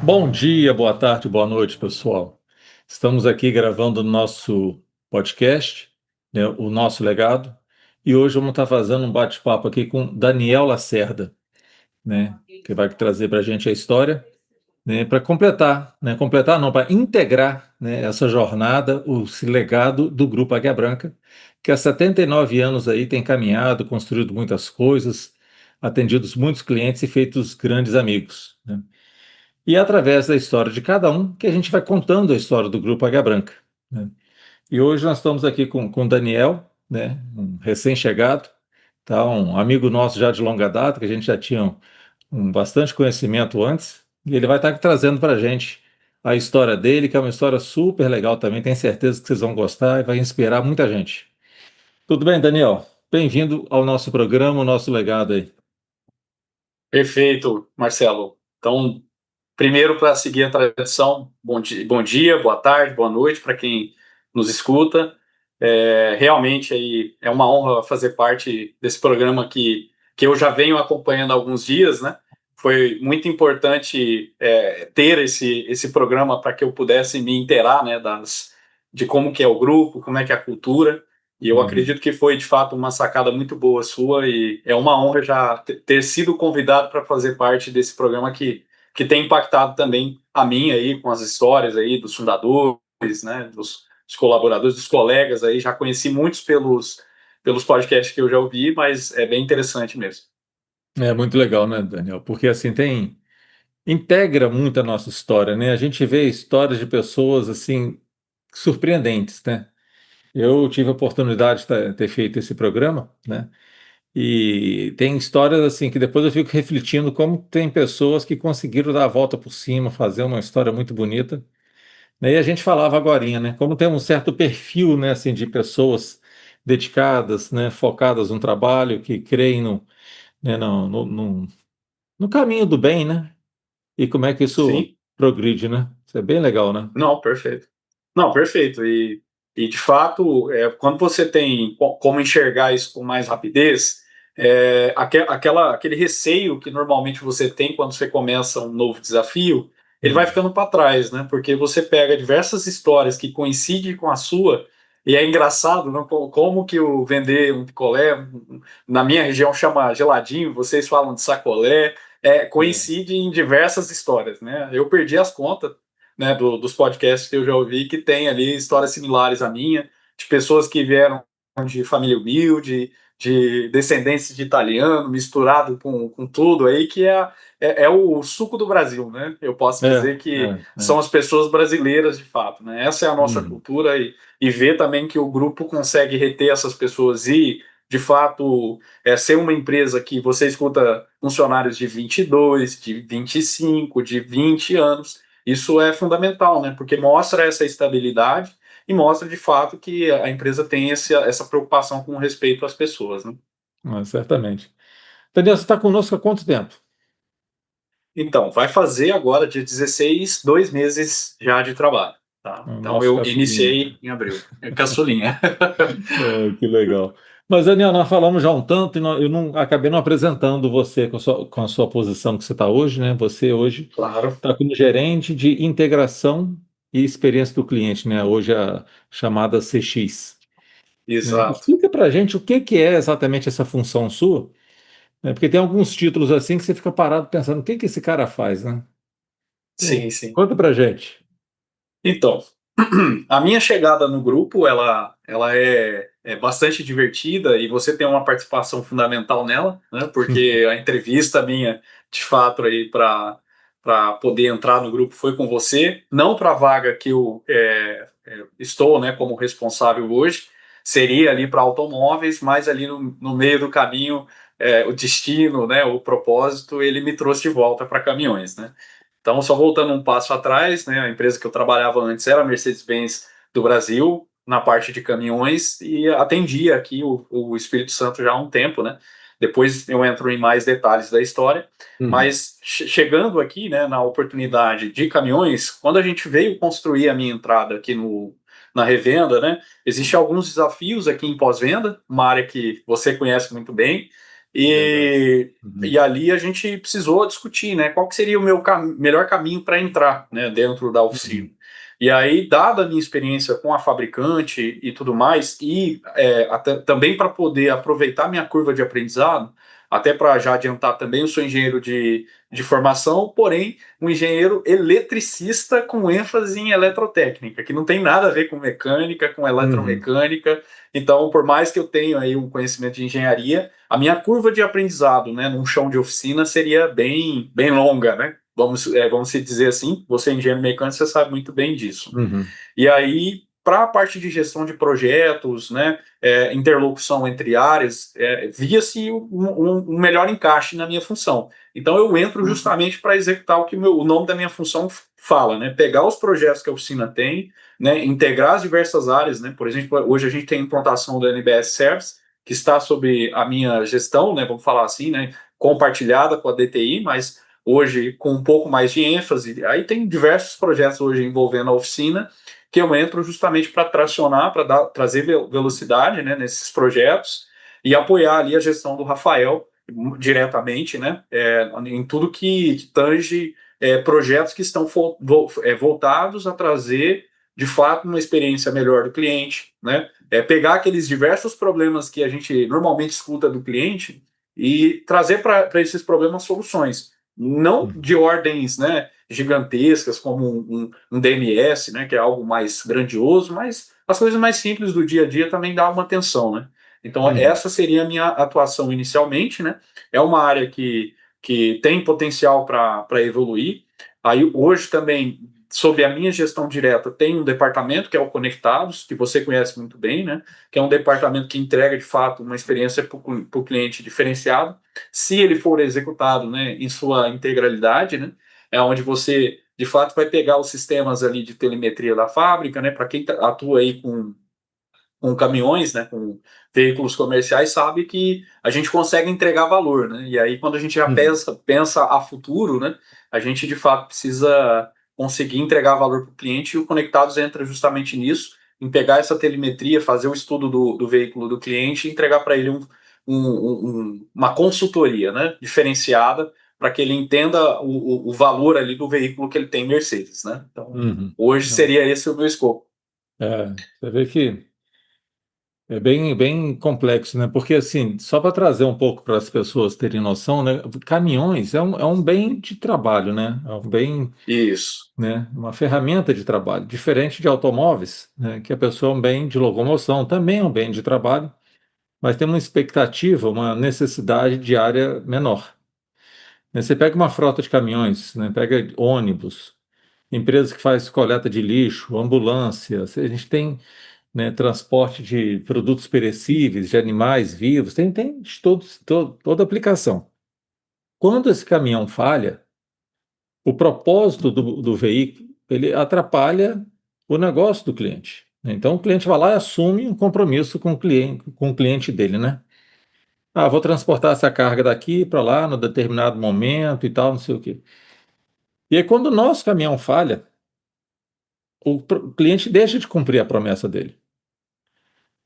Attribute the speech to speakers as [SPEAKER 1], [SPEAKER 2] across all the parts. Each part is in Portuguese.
[SPEAKER 1] Bom dia, boa tarde, boa noite, pessoal. Estamos aqui gravando o nosso podcast, né, o nosso legado, e hoje vamos estar fazendo um bate-papo aqui com Daniel Lacerda, né, que vai trazer para a gente a história, né, para completar não, para integrar, né, essa jornada, esse legado do Grupo Águia Branca, que há 79 anos aí tem caminhado, construído muitas coisas, atendido muitos clientes e feito grandes amigos, né? E é através da história de cada um que a gente vai contando a história do Grupo Águia Branca, né? E hoje nós estamos aqui com o Daniel, né, um recém-chegado, tá, um amigo nosso já de longa data, que a gente já tinha bastante conhecimento antes, e ele vai estar aqui trazendo para a gente a história dele, que é uma história super legal também, tenho certeza que vocês vão gostar e vai inspirar muita gente. Tudo bem, Daniel? Bem-vindo ao nosso programa, o nosso legado aí.
[SPEAKER 2] Perfeito, Marcelo. Então, primeiro, para seguir a tradição, bom dia, boa tarde, boa noite para quem nos escuta. Realmente aí é uma honra fazer parte desse programa que eu já venho acompanhando há alguns dias, né? Foi muito importante ter esse programa para que eu pudesse me inteirar, né, de como que é o grupo, como é que é a cultura. E eu
[SPEAKER 1] Uhum.
[SPEAKER 2] acredito que foi, de fato, uma sacada muito boa sua e é uma honra já ter sido convidado para fazer parte desse programa que tem impactado também a mim aí com as histórias aí dos fundadores, né, dos colaboradores, dos colegas aí. Já conheci muitos pelos podcasts que eu já ouvi, mas é bem interessante mesmo.
[SPEAKER 1] É muito legal, né, Daniel? Porque assim integra muito a nossa história, né? A gente vê histórias de pessoas assim surpreendentes, né? Eu tive a oportunidade de ter feito esse programa, né? E tem histórias assim que depois eu fico refletindo como tem pessoas que conseguiram dar a volta por cima, fazer uma história muito bonita, né? E a gente falava agorinha, né? Como tem um certo perfil, né, assim, de pessoas dedicadas, né, focadas no trabalho, que creem né, no caminho do bem, né? E como é que isso
[SPEAKER 2] Sim,
[SPEAKER 1] progride, né? Isso é bem legal, né?
[SPEAKER 2] não, perfeito. Não, perfeito. E de fato, quando você tem como enxergar isso com mais rapidez, aquele receio que normalmente você tem quando você começa um novo desafio, ele vai
[SPEAKER 1] Hum.
[SPEAKER 2] ficando para trás, né? Porque você pega diversas histórias que coincidem com a sua, e é engraçado, né? Como que o vender um picolé, na minha região chama geladinho, vocês falam de sacolé,
[SPEAKER 1] É.
[SPEAKER 2] coincide em diversas histórias, né? Eu perdi as contas, né, dos podcasts que eu já ouvi, que tem ali histórias similares à minha, de pessoas que vieram de família humilde, de descendentes de italiano, misturado com tudo aí, que é o suco do Brasil, né? Eu posso
[SPEAKER 1] É,
[SPEAKER 2] dizer que
[SPEAKER 1] é.
[SPEAKER 2] são as pessoas brasileiras de fato, né? Essa é a nossa
[SPEAKER 1] Hum.
[SPEAKER 2] cultura e ver também que o grupo consegue reter essas pessoas e, de fato, ser uma empresa que você escuta funcionários de 22, de 25, de 20 anos. Isso é fundamental, né? Porque mostra essa estabilidade e mostra de fato que a empresa tem essa preocupação com respeito às pessoas, né?
[SPEAKER 1] Certamente. Daniel, você está conosco há quanto tempo?
[SPEAKER 2] Então, vai fazer agora, dia 16, 2 meses já de trabalho, tá?
[SPEAKER 1] O
[SPEAKER 2] Então,
[SPEAKER 1] nosso
[SPEAKER 2] eu
[SPEAKER 1] caçulinha.
[SPEAKER 2] iniciei em abril. É caçulinha.
[SPEAKER 1] Que legal. Mas, Daniel, nós falamos já um tanto e eu não, acabei não apresentando você com a sua posição que você está hoje, né? Você hoje
[SPEAKER 2] Claro,
[SPEAKER 1] está como gerente de integração e experiência do cliente, né? Hoje a chamada CX, né?
[SPEAKER 2] exato.
[SPEAKER 1] Explica para a gente o que que é exatamente essa função sua, né? Porque tem alguns títulos assim que você fica parado pensando, o que que esse cara faz, né? Então,
[SPEAKER 2] Sim, sim.
[SPEAKER 1] conta para a gente.
[SPEAKER 2] Então, a minha chegada no grupo, ela é bastante divertida e você tem uma participação fundamental nela, né? Porque a entrevista minha, de fato, aí para poder entrar no grupo foi com você, não para a vaga que eu estou, né, como responsável hoje, seria ali para automóveis, mas ali no meio do caminho, o destino, né, o propósito, ele me trouxe de volta para caminhões, né? Então, só voltando um passo atrás, né, a empresa que eu trabalhava antes era a Mercedes-Benz do Brasil, na parte de caminhões, e atendia aqui o Espírito Santo já há um tempo, né? Depois eu entro em mais detalhes da história,
[SPEAKER 1] Uhum.
[SPEAKER 2] mas chegando aqui, né, na oportunidade de caminhões, quando a gente veio construir a minha entrada aqui na revenda, né, existem alguns desafios aqui em pós-venda, uma área que você conhece muito bem,
[SPEAKER 1] verdade.
[SPEAKER 2] E
[SPEAKER 1] Uhum,
[SPEAKER 2] ali a gente precisou discutir, né, qual que seria o meu melhor caminho para entrar, né, dentro da oficina.
[SPEAKER 1] uhum,
[SPEAKER 2] E aí, dada a minha experiência com a fabricante e tudo mais, e até, também para poder aproveitar minha curva de aprendizado, até para já adiantar também, eu sou engenheiro de formação, porém um engenheiro eletricista com ênfase em eletrotécnica, que não tem nada a ver com mecânica, com
[SPEAKER 1] uhum,
[SPEAKER 2] eletromecânica. Então, por mais que eu tenha aí um conhecimento de engenharia, a minha curva de aprendizado, né, num chão de oficina seria bem longa, né? Vamos se dizer assim, você é engenheiro mecânico, você sabe muito bem disso.
[SPEAKER 1] uhum,
[SPEAKER 2] E aí, para a parte de gestão de projetos, né, interlocução entre áreas, via-se um melhor encaixe na minha função. Então, eu entro justamente para executar o que o nome da minha função fala, né, pegar os projetos que a oficina tem, né, integrar as diversas áreas, né, por exemplo, hoje a gente tem a implantação do NBS Service, que está sob a minha gestão, né, vamos falar assim, né, compartilhada com a DTI, mas hoje com um pouco mais de ênfase. Aí tem diversos projetos hoje envolvendo a oficina, que eu entro justamente para tracionar, para trazer velocidade, né, nesses projetos e apoiar ali a gestão do Rafael diretamente, né, em tudo que tange projetos que estão voltados a trazer de fato uma experiência melhor do cliente, né, pegar aqueles diversos problemas que a gente normalmente escuta do cliente e trazer para esses problemas soluções, não
[SPEAKER 1] uhum,
[SPEAKER 2] de ordens, né, gigantescas como um DMS, né, que é algo mais grandioso, mas as coisas mais simples do dia a dia também dá uma atenção, né? Então
[SPEAKER 1] uhum,
[SPEAKER 2] essa seria a minha atuação inicialmente, né? É uma área que tem potencial para evoluir. Aí hoje também, sob a minha gestão direta, tem um departamento que é o Conectados, que você conhece muito bem, né? Que é um departamento que entrega de fato uma experiência para o cliente diferenciado, se ele for executado, né, em sua integralidade, né? É onde você de fato vai pegar os sistemas ali de telemetria da fábrica, né? Para quem atua aí com caminhões, né? Com veículos comerciais, sabe que a gente consegue entregar valor, né? E aí quando a gente já
[SPEAKER 1] uhum,
[SPEAKER 2] pensa a futuro, né? A gente de fato precisa conseguir entregar valor para o cliente e o Conectados entra justamente nisso, em pegar essa telemetria, fazer o estudo do veículo do cliente e entregar para ele uma consultoria, né? Diferenciada para que ele entenda o valor ali do veículo que ele tem em Mercedes, né? Então,
[SPEAKER 1] uhum.
[SPEAKER 2] hoje
[SPEAKER 1] Não,
[SPEAKER 2] seria esse o meu escopo.
[SPEAKER 1] você vê que é bem complexo, né? Porque, assim, só para trazer um pouco para as pessoas terem noção, né? Caminhões é um bem de trabalho, né? É um bem,
[SPEAKER 2] Isso.
[SPEAKER 1] né? Uma ferramenta de trabalho, diferente de automóveis, né? Que a pessoa é um bem de locomoção, também é um bem de trabalho, mas tem uma expectativa, uma necessidade diária menor. Né? Você pega uma frota de caminhões, né? Pega ônibus, empresas que faz coleta de lixo, ambulância, a gente tem, né, transporte de produtos perecíveis, de animais vivos, tem de toda aplicação. Quando esse caminhão falha, o propósito do veículo, ele atrapalha o negócio do cliente, né? Então o cliente vai lá e assume um compromisso com o cliente dele, né? Ah, vou transportar essa carga daqui para lá no determinado momento e tal, não sei o quê. E aí quando o nosso caminhão falha, o cliente deixa de cumprir a promessa dele,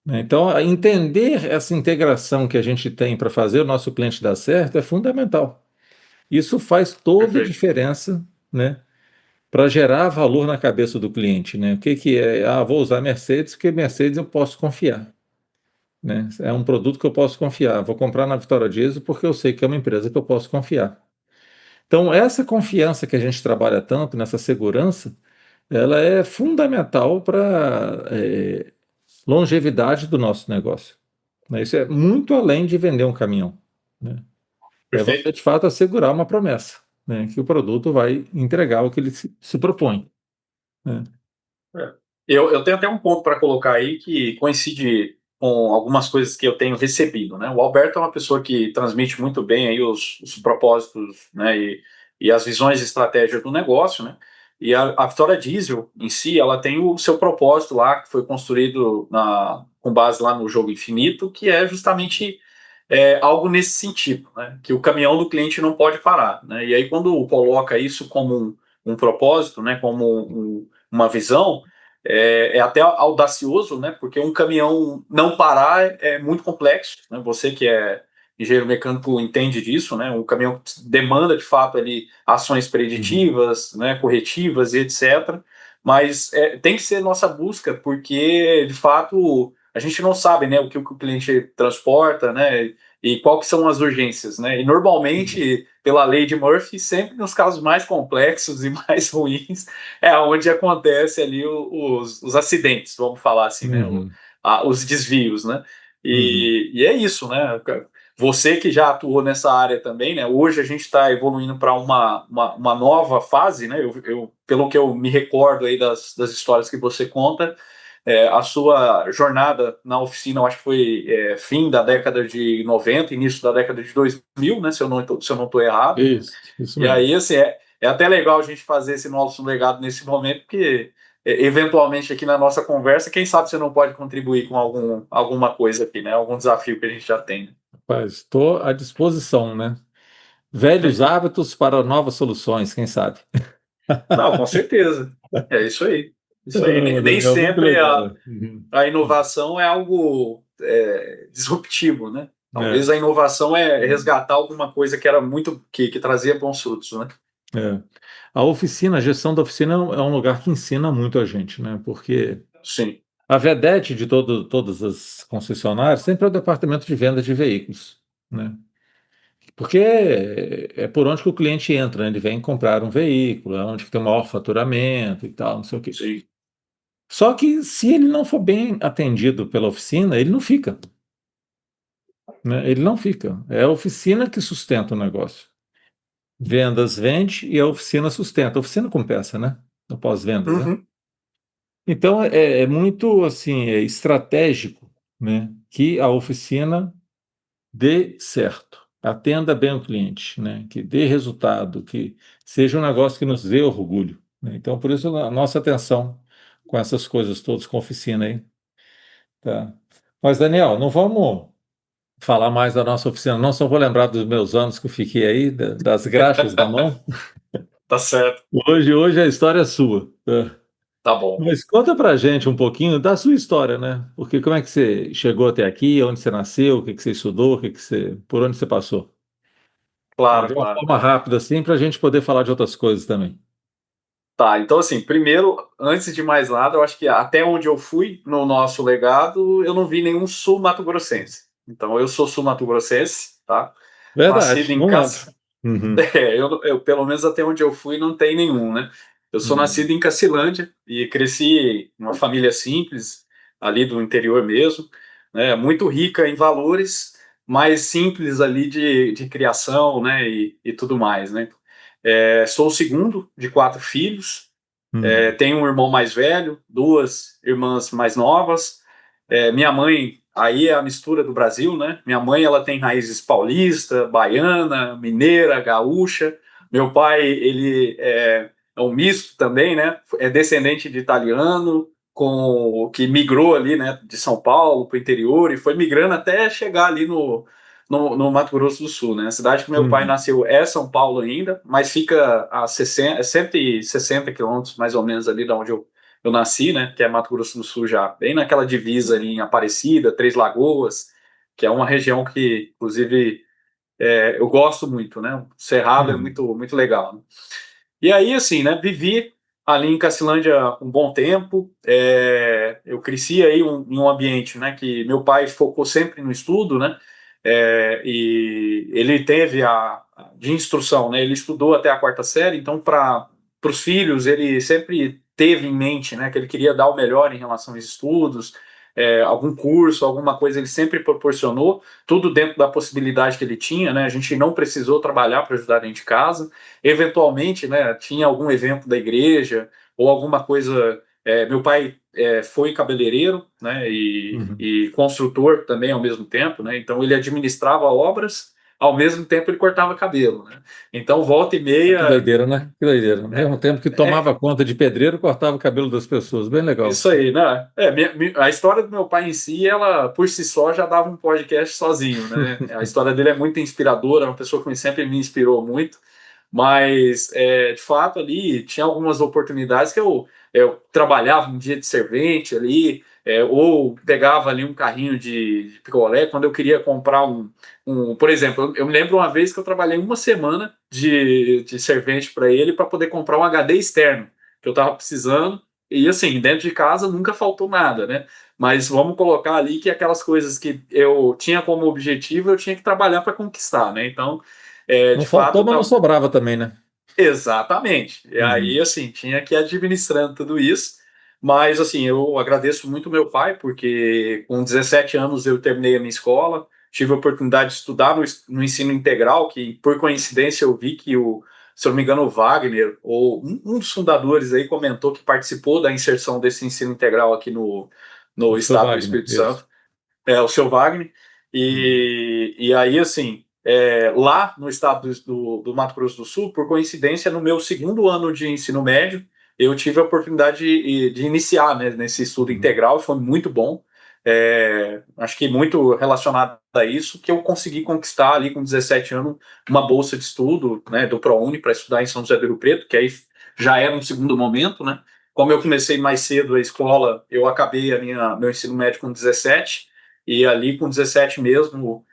[SPEAKER 1] né? Então, entender essa integração que a gente tem para fazer o nosso cliente dar certo é fundamental. Isso faz toda a
[SPEAKER 2] Perfeito.
[SPEAKER 1] diferença, né, para gerar valor na cabeça do cliente, né? O que que é? Ah, vou usar Mercedes porque Mercedes eu posso confiar, né? É um produto que eu posso confiar. Vou comprar na Vitória Diesel porque eu sei que é uma empresa que eu posso confiar. Então, essa confiança que a gente trabalha tanto nessa segurança, ela é fundamental para longevidade do nosso negócio, né? Isso é muito além de vender um caminhão, né? É você,
[SPEAKER 2] Perfeito.
[SPEAKER 1] de fato, assegurar uma promessa, né? Que o produto vai entregar o que ele se propõe, né?
[SPEAKER 2] É. Eu tenho até um ponto para colocar aí que coincide com algumas coisas que eu tenho recebido, né? O Alberto é uma pessoa que transmite muito bem aí os propósitos, né? E as visões e estratégias do negócio, né? E a Vitória Diesel em si, ela tem o seu propósito lá, que foi construído com base lá no Jogo Infinito, que é justamente algo nesse sentido, né? Que o caminhão do cliente não pode parar, né? E aí quando coloca isso como um propósito, né? Como uma visão, é até audacioso, né? Porque um caminhão não parar é muito complexo, né? Você que é engenheiro mecânico entende disso, né? O caminhão demanda, de fato, ali ações preditivas, né, corretivas e etc. Mas tem que ser nossa busca, porque, de fato, a gente não sabe, né, o que o cliente transporta, né, e qual que são as urgências, né? E normalmente, pela lei de Murphy, sempre nos casos mais complexos e mais ruins é onde acontece ali os acidentes, vamos falar assim, né?
[SPEAKER 1] Uhum.
[SPEAKER 2] Os desvios, né?
[SPEAKER 1] Uhum.
[SPEAKER 2] E é isso, né? Você que já atuou nessa área também, né? Hoje a gente está evoluindo para uma nova fase, né? Pelo que eu me recordo aí das histórias que você conta, a sua jornada na oficina, eu acho que foi fim da década de 90, início da década de 2000, né? Se eu não estou errado.
[SPEAKER 1] Isso
[SPEAKER 2] E
[SPEAKER 1] mesmo.
[SPEAKER 2] aí, assim, é até legal a gente fazer esse nosso legado nesse momento, porque eventualmente aqui na nossa conversa, quem sabe você não pode contribuir com alguma coisa aqui, né? Algum desafio que a gente já tem.
[SPEAKER 1] Rapaz, estou à disposição, né? Velhos hábitos para novas soluções, quem sabe?
[SPEAKER 2] Não, com certeza. É isso aí. Isso aí.
[SPEAKER 1] Ah,
[SPEAKER 2] Nem
[SPEAKER 1] Daniel, muito
[SPEAKER 2] sempre
[SPEAKER 1] legal. Uhum.
[SPEAKER 2] a inovação é algo disruptivo, né?
[SPEAKER 1] É,
[SPEAKER 2] Talvez a inovação é resgatar alguma coisa que era muito que trazia bons frutos, né?
[SPEAKER 1] é. A oficina, a gestão da oficina é um lugar que ensina muito a gente, né? Porque
[SPEAKER 2] Sim.
[SPEAKER 1] a vedete de todas as concessionárias sempre é o departamento de venda de veículos, né? Porque é por onde que o cliente entra, né? Ele vem comprar um veículo, é onde que tem o maior faturamento e tal, não sei o quê.
[SPEAKER 2] Sim.
[SPEAKER 1] Só que se ele não for bem atendido pela oficina, ele não fica, né? Ele não fica. É a oficina que sustenta o negócio. Vendas vende e a oficina sustenta. A oficina com peça, né? No pós-vendas, né?
[SPEAKER 2] Uhum.
[SPEAKER 1] Então é muito assim, estratégico, né? Que a oficina dê certo, atenda bem o cliente, né? Que dê resultado, que seja um negócio que nos dê orgulho, né? Então, por isso a nossa atenção com essas coisas todas, com a oficina aí, tá? Mas, Daniel, não vamos falar mais da nossa oficina, não, só vou lembrar dos meus anos que eu fiquei aí, das graxas da mão.
[SPEAKER 2] Tá certo.
[SPEAKER 1] Hoje a história é sua, tá?
[SPEAKER 2] Tá bom.
[SPEAKER 1] Mas conta pra gente um pouquinho da sua história, né? Porque como é que você chegou até aqui, onde você nasceu, o que que você estudou, por onde você passou? Tá?
[SPEAKER 2] Claro,
[SPEAKER 1] De uma
[SPEAKER 2] claro.
[SPEAKER 1] forma rápida, assim, para a gente poder falar de outras coisas também.
[SPEAKER 2] Tá, então assim, primeiro, antes de mais nada, eu acho que até onde eu fui no nosso legado, eu não vi nenhum sul-mato-grossense. Então eu sou sul-mato-grossense, tá? Nascido
[SPEAKER 1] Verdade,
[SPEAKER 2] em
[SPEAKER 1] não lembro.
[SPEAKER 2] Cac...
[SPEAKER 1] Uhum,
[SPEAKER 2] pelo menos até onde eu fui, não tem nenhum, né? Eu sou nascido
[SPEAKER 1] uhum,
[SPEAKER 2] em Cacilândia e cresci em uma família simples, ali do interior mesmo, né? Muito rica em valores, mas simples ali de criação, né? E tudo mais, né? Sou o segundo de quatro filhos.
[SPEAKER 1] uhum,
[SPEAKER 2] Tenho um irmão mais velho, duas irmãs mais novas. Minha mãe, aí é a mistura do Brasil, né? Minha mãe, ela tem raízes paulista, baiana, mineira, gaúcha. Meu pai, ele é um misto também, né? É descendente de italiano, com que migrou ali, né, de São Paulo para o interior e foi migrando até chegar ali no Mato Grosso do Sul, né? A cidade que meu pai
[SPEAKER 1] uhum,
[SPEAKER 2] nasceu é São Paulo ainda, mas fica a 160 quilômetros mais ou menos ali da onde eu nasci, né? Que é Mato Grosso do Sul já, bem naquela divisa ali em Aparecida, Três Lagoas, que é uma região que, inclusive, eu gosto muito, né? O Cerrado é
[SPEAKER 1] uhum,
[SPEAKER 2] muito, muito legal, né? E aí, assim, né? Vivi ali em Cacilândia um bom tempo. Eu cresci aí em um ambiente, né? Que meu pai focou sempre no estudo, né? E ele teve de instrução, né? Ele estudou até a quarta série, então para os filhos ele sempre teve em mente, né? Que ele queria dar o melhor em relação aos estudos, algum curso, alguma coisa ele sempre proporcionou, tudo dentro da possibilidade que ele tinha, né? A gente não precisou trabalhar para ajudar dentro de casa. Eventualmente, né? Tinha algum evento da igreja ou alguma coisa. Meu pai foi cabeleireiro, né,
[SPEAKER 1] uhum.
[SPEAKER 2] e construtor também ao mesmo tempo, né, então ele administrava obras, ao mesmo tempo ele cortava cabelo, né, então volta e
[SPEAKER 1] Que
[SPEAKER 2] meia,
[SPEAKER 1] doideira, né? Que doideira. Ao mesmo tempo que tomava conta de pedreiro, cortava o cabelo das pessoas. Bem legal.
[SPEAKER 2] isso aí, né, a história do meu pai em si, ela por si só já dava um podcast sozinho, né, a história dele é muito inspiradora, é uma pessoa que sempre me inspirou muito, mas de fato ali tinha algumas oportunidades que eu trabalhava um dia de servente ali, ou pegava ali um carrinho de picolé, quando eu queria comprar por exemplo, eu me lembro uma vez que eu trabalhei uma semana de servente para ele para poder comprar um HD externo, que eu estava precisando, e assim, dentro de casa nunca faltou nada, né? Mas vamos colocar ali que aquelas coisas que eu tinha como objetivo, eu tinha que trabalhar para conquistar, né? Então,
[SPEAKER 1] Não
[SPEAKER 2] de
[SPEAKER 1] faltou,
[SPEAKER 2] fato,
[SPEAKER 1] mas não sobrava também, né?
[SPEAKER 2] exatamente. E
[SPEAKER 1] Uhum.
[SPEAKER 2] aí, assim, tinha que ir administrando tudo isso. Mas, assim, eu agradeço muito meu pai, porque com 17 anos eu terminei a minha escola, tive a oportunidade de estudar no ensino integral, que por coincidência eu vi que se eu não me engano, o Wagner, ou um dos fundadores aí, comentou que participou da inserção desse ensino integral aqui no
[SPEAKER 1] O seu
[SPEAKER 2] estado do
[SPEAKER 1] Wagner,
[SPEAKER 2] Espírito
[SPEAKER 1] isso.
[SPEAKER 2] Santo, o seu Wagner.
[SPEAKER 1] Uhum.
[SPEAKER 2] E aí, assim, lá no estado do Mato Grosso do Sul, por coincidência, no meu segundo ano de ensino médio, eu tive a oportunidade de iniciar, né, nesse estudo
[SPEAKER 1] Uhum.
[SPEAKER 2] integral, foi muito bom. Acho que muito relacionado a isso, que eu consegui conquistar ali com 17 anos uma bolsa de estudo, né, do ProUni para estudar em São José do Rio Preto, que aí já era um segundo momento, né? Como eu comecei mais cedo a escola, eu acabei meu ensino médio com 17, e ali com 17 mesmo,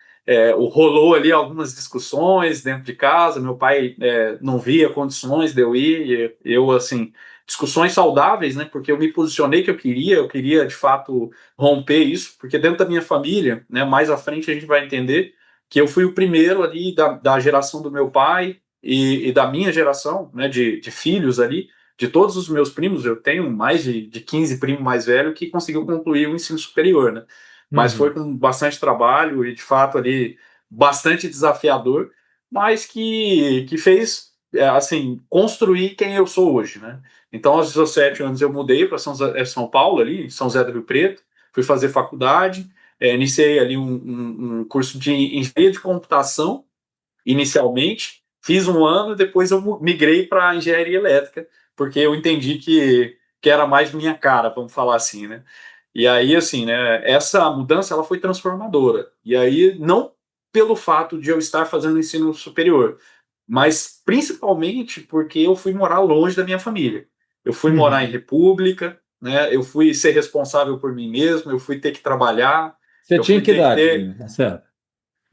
[SPEAKER 2] rolou ali algumas discussões dentro de casa, meu pai não via condições de eu ir, e eu, assim, discussões saudáveis, né, porque eu me posicionei que eu queria de fato romper isso, porque dentro da minha família, né, mais à frente a gente vai entender que eu fui o primeiro ali da geração do meu pai e da minha geração, né, de filhos ali, de todos os meus primos, eu tenho mais de 15 primos mais velhos que conseguiu concluir o ensino superior, né? Mas foi
[SPEAKER 1] Uhum.
[SPEAKER 2] com bastante trabalho e, de fato, ali, bastante desafiador, mas que fez, assim, construir quem eu sou hoje, né? Então, aos 17 anos, eu mudei para São Paulo, ali, São José do Rio Preto, fui fazer faculdade, iniciei ali um curso de engenharia de computação, inicialmente, fiz um ano, depois eu migrei para engenharia elétrica, porque eu entendi que era mais minha cara, vamos falar assim, né? E aí, assim, né, essa mudança ela foi transformadora. E aí, não pelo fato de eu estar fazendo ensino superior, mas principalmente porque eu fui morar longe da minha família. Eu fui morar em
[SPEAKER 1] Uhum.
[SPEAKER 2] república, né? Eu fui ser responsável por mim mesmo, eu fui ter que trabalhar,
[SPEAKER 1] Você
[SPEAKER 2] eu
[SPEAKER 1] tinha
[SPEAKER 2] fui
[SPEAKER 1] que
[SPEAKER 2] ter que
[SPEAKER 1] idade,
[SPEAKER 2] ter.
[SPEAKER 1] Guilherme? Tá certo.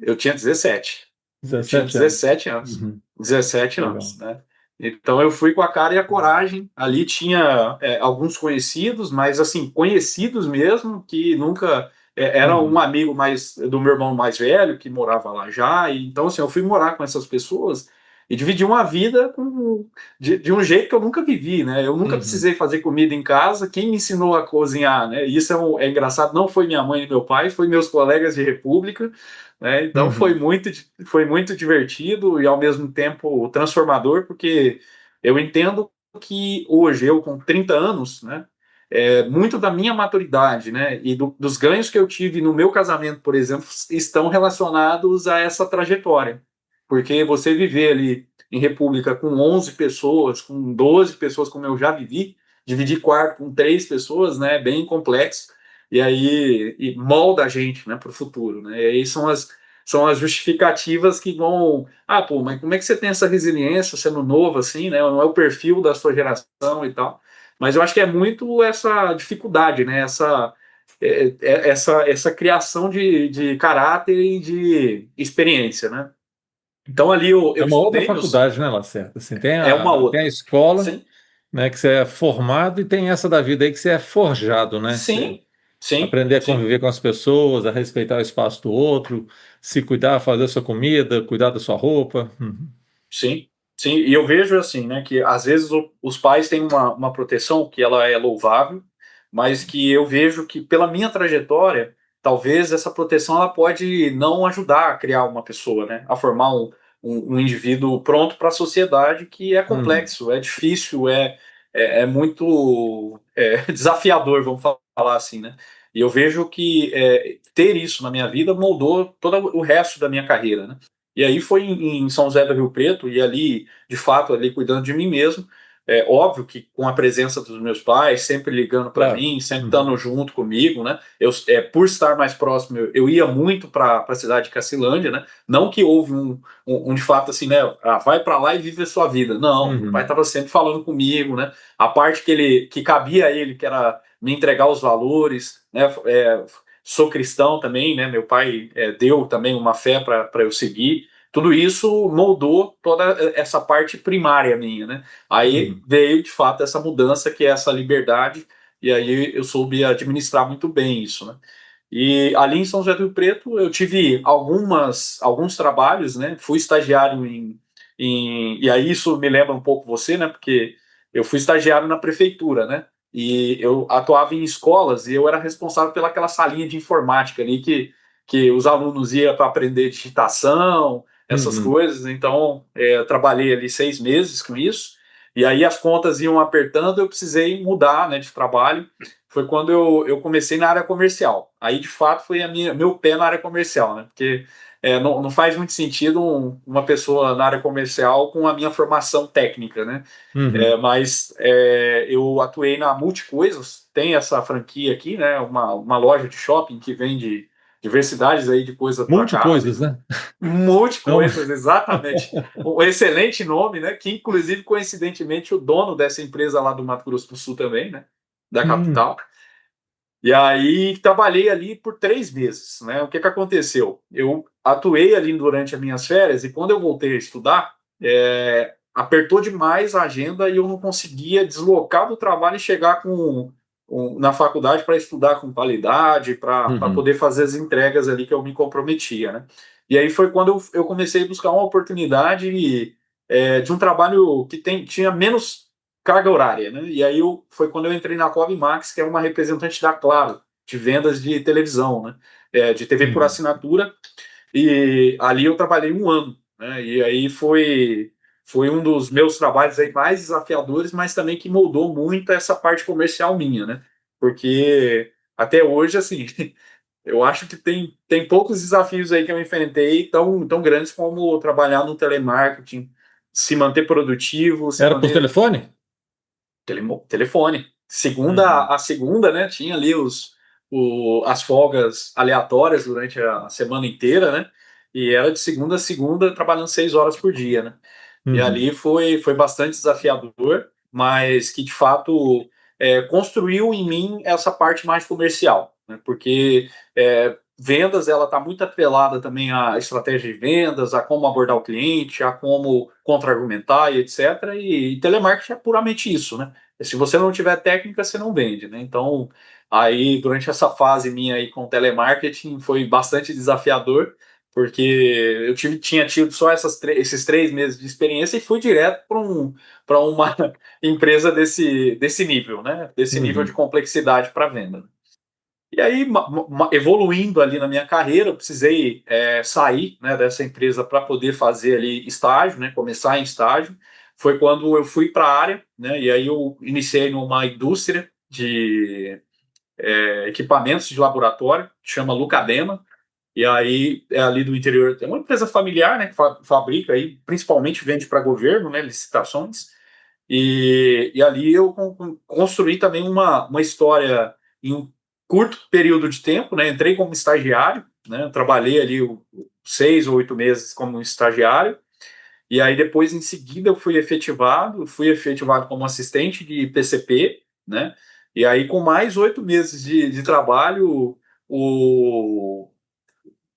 [SPEAKER 2] Eu tinha 17. Eu tinha
[SPEAKER 1] 17 anos.
[SPEAKER 2] 17 anos.
[SPEAKER 1] Uhum.
[SPEAKER 2] 17
[SPEAKER 1] Legal.
[SPEAKER 2] anos, né? Então eu fui com a cara e a coragem. Ali tinha alguns conhecidos, mas assim, conhecidos mesmo, que nunca. Era um
[SPEAKER 1] Uhum.
[SPEAKER 2] amigo mais do meu irmão mais velho, que morava lá já. E, então, assim, eu fui morar com essas pessoas e dividi uma vida de um jeito que eu nunca vivi, né? Eu nunca
[SPEAKER 1] Uhum.
[SPEAKER 2] precisei fazer comida em casa. Quem me ensinou a cozinhar, né? Isso é engraçado, não foi minha mãe e meu pai, foi meus colegas de república, né? Então
[SPEAKER 1] Uhum.
[SPEAKER 2] foi muito divertido e ao mesmo tempo transformador, porque eu entendo que hoje, eu com 30 anos, né, muito da minha maturidade, né, e dos ganhos que eu tive no meu casamento, por exemplo, estão relacionados a essa trajetória. Porque você viver ali em república com 11 pessoas, com 12 pessoas, como eu já vivi, dividir quarto com 3 pessoas, né, é bem complexo, e aí molda a gente, né, para o futuro, né, e aí são as justificativas que vão. Ah, pô, mas como é que você tem essa resiliência sendo novo assim, né? Não é o perfil da sua geração e tal. Mas eu acho que é muito essa dificuldade, né? Essa criação de caráter e de experiência, né? Então ali
[SPEAKER 1] É
[SPEAKER 2] eu
[SPEAKER 1] uma outra
[SPEAKER 2] estudei meus.
[SPEAKER 1] faculdade, né, Lacerda? Assim, tem
[SPEAKER 2] É uma
[SPEAKER 1] tem a
[SPEAKER 2] outra.
[SPEAKER 1] escola,
[SPEAKER 2] Sim,
[SPEAKER 1] né, que você é formado, e tem essa da vida aí que você é forjado, né? Você
[SPEAKER 2] sim, sim,
[SPEAKER 1] aprender a
[SPEAKER 2] sim.
[SPEAKER 1] conviver com as pessoas, a respeitar o espaço do outro, se cuidar, fazer a sua comida, cuidar da sua roupa. Uhum.
[SPEAKER 2] Sim, sim, e eu vejo assim, né, que às vezes os pais têm uma proteção que ela é louvável, mas que eu vejo que pela minha trajetória, talvez essa proteção ela pode não ajudar a criar uma pessoa, né, a formar um indivíduo pronto para a sociedade, que é
[SPEAKER 1] Uhum.
[SPEAKER 2] complexo, é difícil, é muito desafiador, vamos falar assim, né. E eu vejo que ter isso na minha vida moldou todo o resto da minha carreira, né. E aí foi em São José do Rio Preto, e ali, de fato, ali cuidando de mim mesmo. É óbvio que com a presença dos meus pais, sempre ligando para
[SPEAKER 1] Claro.
[SPEAKER 2] mim, sempre
[SPEAKER 1] Uhum.
[SPEAKER 2] estando junto comigo, né? Por estar mais próximo, eu ia muito para a cidade de Cacilândia, né? Não que houve de fato assim, né? Ah, vai para lá e vive a sua vida. Não, meu pai
[SPEAKER 1] Uhum.
[SPEAKER 2] estava sempre falando comigo, né? A parte que cabia a ele, que era me entregar os valores, né? Sou cristão também, né? Meu pai deu também uma fé para eu seguir. Tudo isso moldou toda essa parte primária minha, né? Aí
[SPEAKER 1] Uhum.
[SPEAKER 2] veio, de fato, essa mudança, que é essa liberdade, e aí eu soube administrar muito bem isso, né? E ali em São José do Rio Preto eu tive alguns trabalhos, né? Fui estagiário e aí isso me lembra um pouco você, né? Porque eu fui estagiário na prefeitura, né? E eu atuava em escolas e eu era responsável pelaquela salinha de informática ali que os alunos iam para aprender digitação, essas
[SPEAKER 1] Uhum.
[SPEAKER 2] coisas. Então, eu trabalhei ali 6 meses com isso. E aí as contas iam apertando, eu precisei mudar, né, de trabalho. Foi quando eu comecei na área comercial. Aí, de fato, foi meu pé na área comercial, né? Porque não faz muito sentido uma pessoa na área comercial com a minha formação técnica, né?
[SPEAKER 1] Uhum.
[SPEAKER 2] Mas eu atuei na Multicoisas, tem essa franquia aqui, né? Uma loja de shopping que vende diversidades aí de coisas para casa.
[SPEAKER 1] Multicoisas, né? Então,
[SPEAKER 2] Multicoisas, exatamente. Um excelente nome, né? Que inclusive, coincidentemente, o dono dessa empresa lá do Mato Grosso do Sul também, né? Da
[SPEAKER 1] hum,
[SPEAKER 2] capital. E aí trabalhei ali por 3 meses, né? O que que aconteceu? Eu atuei ali durante as minhas férias e quando eu voltei a estudar, apertou demais a agenda e eu não conseguia deslocar do trabalho e chegar na faculdade para estudar com qualidade, para
[SPEAKER 1] uhum.
[SPEAKER 2] poder fazer as entregas ali que eu me comprometia, né? E aí foi quando eu comecei a buscar uma oportunidade de um trabalho que tinha menos carga horária, né? E aí foi quando eu entrei na Cobb Max, que é uma representante da Claro, de vendas de televisão, né? De TV por
[SPEAKER 1] Uhum.
[SPEAKER 2] assinatura, e ali eu trabalhei um ano, né? E aí foi um dos meus trabalhos aí mais desafiadores, mas também que moldou muito essa parte comercial minha, né? Porque até hoje, assim, eu acho que tem poucos desafios aí que eu enfrentei tão grandes como trabalhar no telemarketing, se manter produtivo, se
[SPEAKER 1] Era por
[SPEAKER 2] manter
[SPEAKER 1] telefone?
[SPEAKER 2] telefone. Segunda
[SPEAKER 1] Uhum.
[SPEAKER 2] a segunda, né? Tinha ali as folgas aleatórias durante a semana inteira, né? E era de segunda a segunda, trabalhando 6 horas por dia, né? E
[SPEAKER 1] Uhum.
[SPEAKER 2] ali foi bastante desafiador, mas que de fato construiu em mim essa parte mais comercial, né? Porque vendas ela está muito atrelada também à estratégia de vendas, a como abordar o cliente, a como contra-argumentar e etc. E telemarketing é puramente isso, né? Se você não tiver técnica, você não vende, né? Então, aí durante essa fase minha aí com telemarketing foi bastante desafiador, porque eu tinha tido só esses 3 meses de experiência e fui direto para uma empresa desse nível, né? Desse nível de
[SPEAKER 1] Uhum.
[SPEAKER 2] complexidade para venda. E aí, evoluindo ali na minha carreira, eu precisei sair, né, dessa empresa para poder fazer ali estágio, né, começar em estágio. Foi quando eu fui para a área, né, e aí eu iniciei numa indústria de equipamentos de laboratório, chama Lucadema, e aí é ali do interior, é uma empresa familiar, né, que fabrica aí, principalmente vende para governo, né, licitações, e ali eu construí também uma história em um curto período de tempo, né, entrei como estagiário, né, trabalhei ali 6 ou 8 meses como estagiário, e aí depois em seguida eu fui efetivado como assistente de PCP, né, e aí com mais 8 meses de trabalho, o,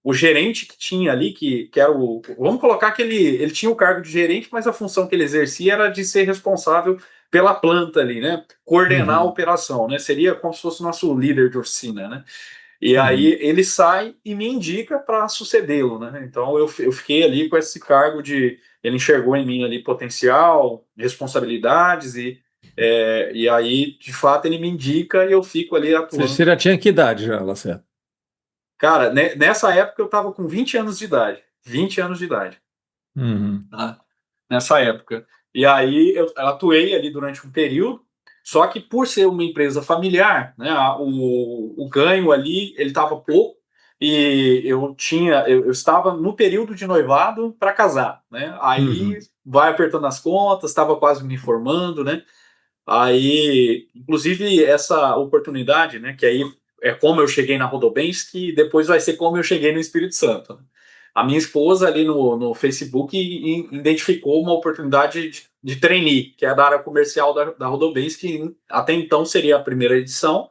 [SPEAKER 2] o gerente que tinha ali, que era o. Vamos colocar que ele tinha o cargo de gerente, mas a função que ele exercia era de ser responsável pela planta ali, né? Coordenar a
[SPEAKER 1] Uhum.
[SPEAKER 2] operação, né? Seria como se fosse o nosso líder de oficina, né? E aí
[SPEAKER 1] Uhum.
[SPEAKER 2] ele sai e me indica para sucedê-lo, né? Então eu fiquei ali com esse cargo de. Ele enxergou em mim ali potencial, responsabilidades, e aí, de fato, ele me indica e eu fico ali
[SPEAKER 1] Você
[SPEAKER 2] atuando.
[SPEAKER 1] já tinha que idade já, Lacerda?
[SPEAKER 2] Cara, nessa época eu estava com 20 anos de idade. 20 anos de idade.
[SPEAKER 1] Uhum.
[SPEAKER 2] Tá? Nessa época. E aí eu atuei ali durante um período, só que por ser uma empresa familiar, né, o ganho ali ele estava pouco e eu estava no período de noivado para casar, né? Aí
[SPEAKER 1] Uhum.
[SPEAKER 2] vai apertando as contas, estava quase me formando, né? Aí, inclusive, essa oportunidade, né, que aí é como eu cheguei na Rodobens, que depois vai ser como eu cheguei no Espírito Santo, né? A minha esposa ali no Facebook identificou uma oportunidade de trainee, que é da área comercial da Rodobens, que até então seria a primeira edição,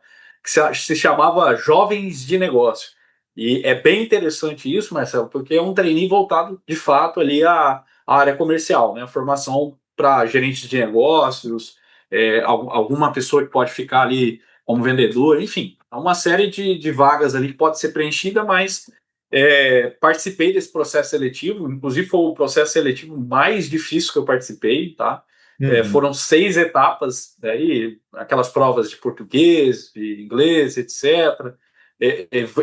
[SPEAKER 2] que se chamava Jovens de Negócio. E é bem interessante isso, Marcelo, porque é um trainee voltado, de fato, ali à área comercial, né? A formação para gerentes de negócios, alguma pessoa que pode ficar ali como vendedor, enfim, há uma série de vagas ali que pode ser preenchida, mas participei desse processo seletivo, inclusive foi o processo seletivo mais difícil que eu participei, tá?
[SPEAKER 1] Uhum.
[SPEAKER 2] Foram 6 etapas, daí aquelas provas de português, de inglês, etc.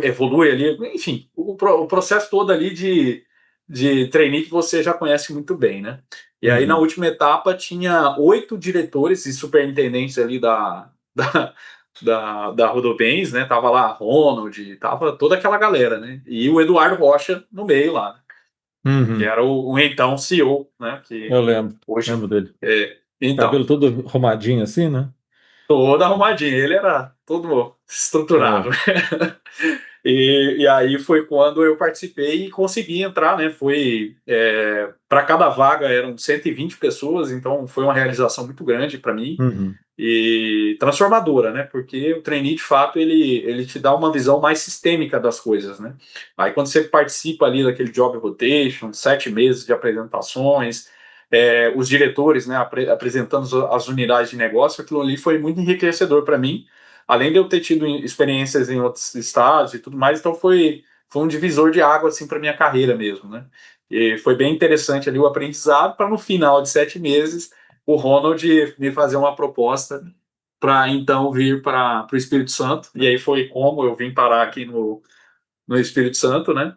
[SPEAKER 2] Evolui ali, enfim, o processo todo ali de trainee que você já conhece muito bem, né? E aí na
[SPEAKER 1] Uhum.
[SPEAKER 2] última etapa tinha 8 diretores e superintendentes ali da Rodobens, né? Tava lá Ronald, tava toda aquela galera, né? E o Eduardo Rocha no meio lá, né? Que
[SPEAKER 1] Uhum.
[SPEAKER 2] era o então CEO, né? Que
[SPEAKER 1] Eu lembro,
[SPEAKER 2] hoje
[SPEAKER 1] lembro dele.
[SPEAKER 2] então,
[SPEAKER 1] Cabelo todo arrumadinho assim, né?
[SPEAKER 2] todo arrumadinho, ele era todo estruturado.
[SPEAKER 1] É.
[SPEAKER 2] E aí foi quando eu participei e consegui entrar, né? Foi para cada vaga eram 120 pessoas, então foi uma realização muito grande para mim
[SPEAKER 1] Uhum.
[SPEAKER 2] e transformadora, né? Porque o trainee, de fato, ele te dá uma visão mais sistêmica das coisas, né? Aí quando você participa ali daquele job rotation, 7 meses de apresentações, os diretores, né, apresentando as unidades de negócio, aquilo ali foi muito enriquecedor para mim, além de eu ter tido experiências em outros estados e tudo mais, então foi um divisor de água assim para minha carreira mesmo, né? E foi bem interessante ali o aprendizado para no final de 7 meses o Ronald me fazer uma proposta para então vir para o Espírito Santo. E aí foi como eu vim parar aqui no Espírito Santo, né?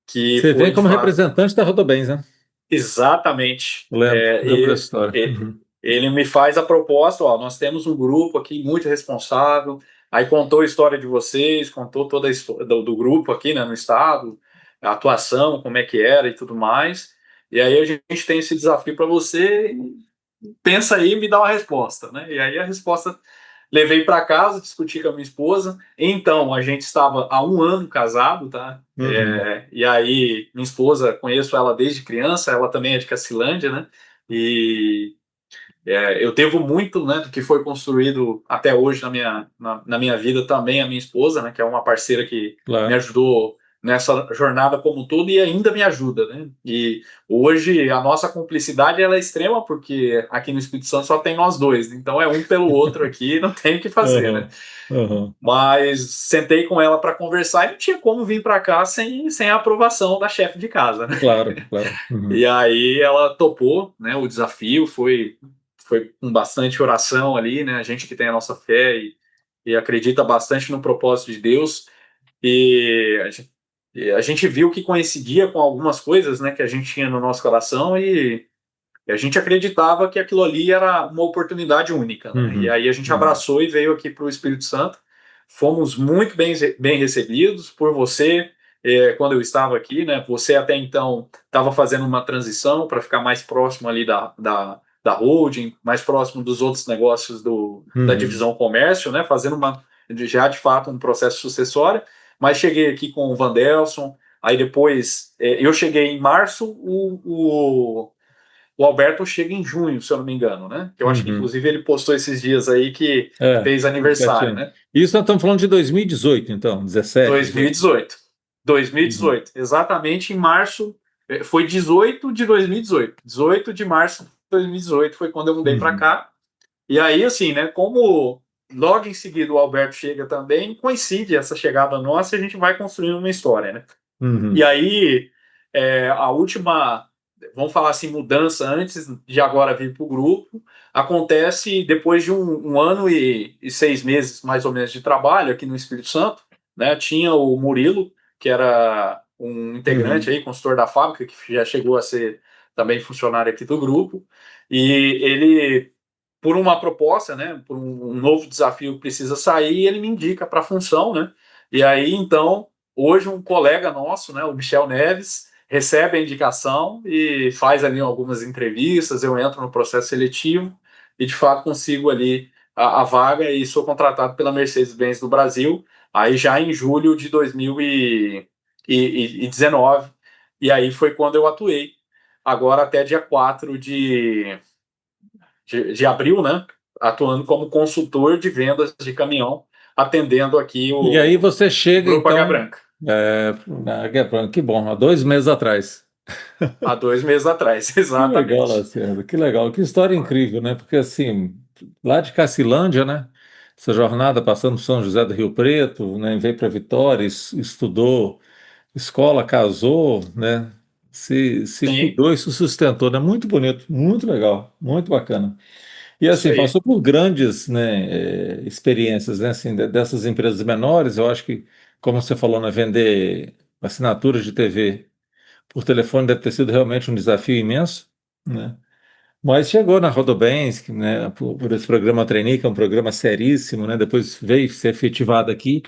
[SPEAKER 2] Que
[SPEAKER 1] Você vem
[SPEAKER 2] foi de
[SPEAKER 1] como
[SPEAKER 2] fato
[SPEAKER 1] representante da Rodobens, né?
[SPEAKER 2] exatamente.
[SPEAKER 1] Lembro dessa história. Uhum.
[SPEAKER 2] Ele me faz a proposta, ó, nós temos um grupo aqui muito responsável. Aí contou a história de vocês, contou toda a história do grupo aqui, né, no estado, a atuação, como é que era e tudo mais. E aí a gente tem esse desafio para você, pensa aí e me dá uma resposta, né? E aí a resposta levei para casa, discuti com a minha esposa. Então, a gente estava há um ano casado, tá?
[SPEAKER 1] Uhum.
[SPEAKER 2] E aí, minha esposa, conheço ela desde criança, ela também é de Cacilândia, né? E eu devo muito, né, do que foi construído até hoje na minha vida também a minha esposa, né, que é uma parceira que me
[SPEAKER 1] Claro.
[SPEAKER 2] ajudou nessa jornada como um todo e ainda me ajuda, né? E hoje a nossa cumplicidade ela é extrema porque aqui no Espírito Santo só tem nós dois, então é um pelo outro aqui, não tem o que fazer, né?
[SPEAKER 1] Uhum. Uhum.
[SPEAKER 2] Mas sentei com ela para conversar e não tinha como vir para cá sem a aprovação da chefe de casa, né?
[SPEAKER 1] Claro, claro.
[SPEAKER 2] E
[SPEAKER 1] Uhum.
[SPEAKER 2] aí ela topou, né? O desafio foi com bastante oração ali, né? A gente que tem a nossa fé e acredita bastante no propósito de Deus. E a gente viu que coincidia com algumas coisas, né? Que a gente tinha no nosso coração e a gente acreditava que aquilo ali era uma oportunidade única, né? E
[SPEAKER 1] Uhum.
[SPEAKER 2] aí a gente
[SPEAKER 1] Uhum.
[SPEAKER 2] abraçou e veio aqui para o Espírito Santo. Fomos muito bem recebidos por você quando eu estava aqui, né? Você até então estava fazendo uma transição para ficar mais próximo ali da holding, mais próximo dos outros negócios da
[SPEAKER 1] Uhum.
[SPEAKER 2] divisão comércio, né? Fazendo já de fato um processo sucessório. Mas cheguei aqui com o Vandelson, aí depois eu cheguei em março, o Alberto chega em junho, se eu não me engano, né? Que eu acho que
[SPEAKER 1] Uhum.
[SPEAKER 2] inclusive ele postou esses dias aí que
[SPEAKER 1] É,
[SPEAKER 2] fez
[SPEAKER 1] uns sete
[SPEAKER 2] aniversário,
[SPEAKER 1] anos.
[SPEAKER 2] né?
[SPEAKER 1] Isso nós estamos falando de 2018, então, 17, 18.
[SPEAKER 2] 2018.
[SPEAKER 1] Uhum.
[SPEAKER 2] 2018, exatamente em março, foi 18 de 2018. 18 de março de 2018 foi quando eu mudei para
[SPEAKER 1] Uhum.
[SPEAKER 2] cá. E aí, assim, né, como logo em seguida o Alberto chega também, coincide essa chegada nossa e a gente vai construindo uma história, né? E
[SPEAKER 1] Uhum.
[SPEAKER 2] aí, a última, vamos falar assim, mudança antes de agora vir para o grupo, acontece depois de um ano e 6 meses, mais ou menos, de trabalho aqui no Espírito Santo, né? Tinha o Murilo, que era um integrante
[SPEAKER 1] Uhum.
[SPEAKER 2] aí, consultor da fábrica, que já chegou a ser também funcionário aqui do grupo, e ele, por uma proposta, né, por um novo desafio precisa sair, e ele me indica para a função, né? E aí, então, hoje um colega nosso, né, o Michel Neves, recebe a indicação e faz ali algumas entrevistas, eu entro no processo seletivo e de fato consigo ali a vaga e sou contratado pela Mercedes-Benz do Brasil, aí já em julho de 2019, e aí foi quando eu atuei, agora até dia 4 de abril, né, atuando como consultor de vendas de caminhão atendendo aqui
[SPEAKER 1] E aí você
[SPEAKER 2] o
[SPEAKER 1] chega,
[SPEAKER 2] Grupo Águia
[SPEAKER 1] então,
[SPEAKER 2] Branca,
[SPEAKER 1] que bom, há 2 meses atrás.
[SPEAKER 2] há 2 meses atrás,
[SPEAKER 1] Que legal,
[SPEAKER 2] exatamente.
[SPEAKER 1] Lacerda, que legal, que história incrível, né? Porque assim, lá de Cacilândia, né? Essa jornada passando por São José do Rio Preto, né? Veio para Vitória, estudou escola, casou, né? Se
[SPEAKER 2] Sim,
[SPEAKER 1] cuidou e se sustentou, né? Muito bonito, muito legal, muito bacana. E
[SPEAKER 2] isso
[SPEAKER 1] assim,
[SPEAKER 2] aí.
[SPEAKER 1] passou por grandes, né, experiências, né? Assim, dessas empresas menores, eu acho que, como você falou, né? Vender assinaturas de TV por telefone deve ter sido realmente um desafio imenso, né? Mas chegou na Rodobens, né, por esse programa Trainee, que é um programa seríssimo, né? Depois veio ser efetivado aqui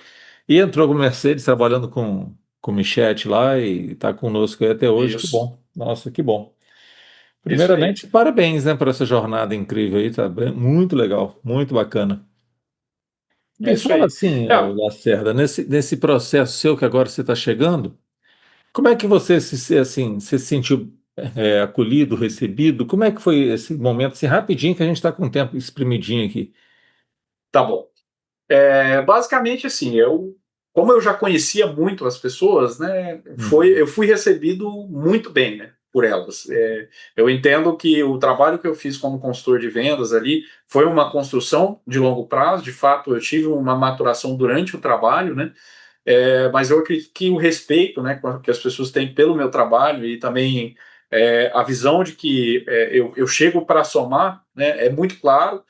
[SPEAKER 1] e entrou com o Mercedes trabalhando com o Michete lá e está conosco aí até hoje. Que
[SPEAKER 2] Isso,
[SPEAKER 1] bom. Nossa, que bom.
[SPEAKER 2] isso aí.
[SPEAKER 1] Primeiramente, parabéns, né, por essa jornada incrível aí, tá muito legal, muito bacana.
[SPEAKER 2] É
[SPEAKER 1] Me
[SPEAKER 2] isso
[SPEAKER 1] fala
[SPEAKER 2] aí.
[SPEAKER 1] assim, ô
[SPEAKER 2] É,
[SPEAKER 1] Lacerda, nesse processo seu que agora você está chegando, como é que você assim, se sentiu acolhido, recebido? Como é que foi esse momento, assim, rapidinho, que a gente está com o tempo espremidinho aqui?
[SPEAKER 2] tá bom. Basicamente assim, como eu já conhecia muito as pessoas, né,
[SPEAKER 1] Uhum.
[SPEAKER 2] eu fui recebido muito bem, né, por elas. Eu entendo que o trabalho que eu fiz como consultor de vendas ali foi uma construção de longo prazo, de fato eu tive uma maturação durante o trabalho, né, mas eu acredito que o respeito, né, que as pessoas têm pelo meu trabalho e também a visão de que eu chego para somar, né, é muito claro.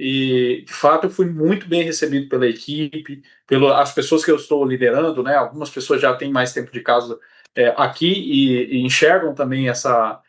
[SPEAKER 2] E de fato eu fui muito bem recebido pela equipe, pelas pessoas que eu estou liderando, né? Algumas pessoas já têm mais tempo de casa aqui e enxergam também essa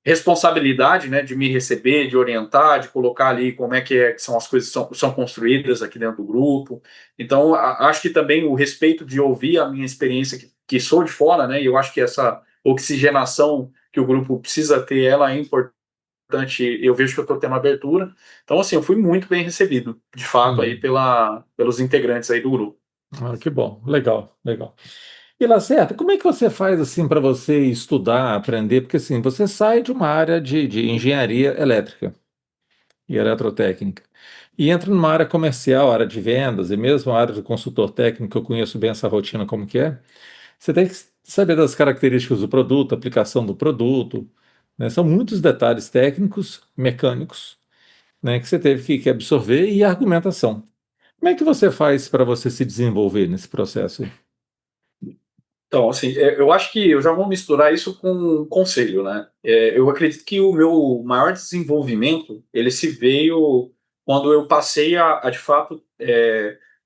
[SPEAKER 2] responsabilidade, né, de me receber, de orientar, de colocar ali como que são as coisas que são construídas aqui dentro do grupo. Então, acho que também o respeito de ouvir a minha experiência, que sou de fora, né, e eu acho que essa oxigenação que o grupo precisa ter, ela é importante, eu vejo que eu estou tendo abertura. Então, assim, eu fui muito bem recebido, de fato, aí
[SPEAKER 1] Uhum.
[SPEAKER 2] pelos integrantes aí do grupo.
[SPEAKER 1] Ah, que bom, legal, legal. E Lacerda, como é que você faz assim para você estudar, aprender? Porque assim, você sai de uma área de engenharia elétrica e eletrotécnica e entra numa área comercial, área de vendas e mesmo a área de consultor técnico, que eu conheço bem essa rotina como que é. Você tem que saber das características do produto, aplicação do produto, né? São muitos detalhes técnicos, mecânicos, né, que você teve que absorver e argumentação. Como é que você faz para você se desenvolver nesse processo aí?
[SPEAKER 2] Então, assim, eu acho que eu já vou misturar isso com um conselho, né? Eu acredito que o meu maior desenvolvimento, ele se veio quando eu passei de fato,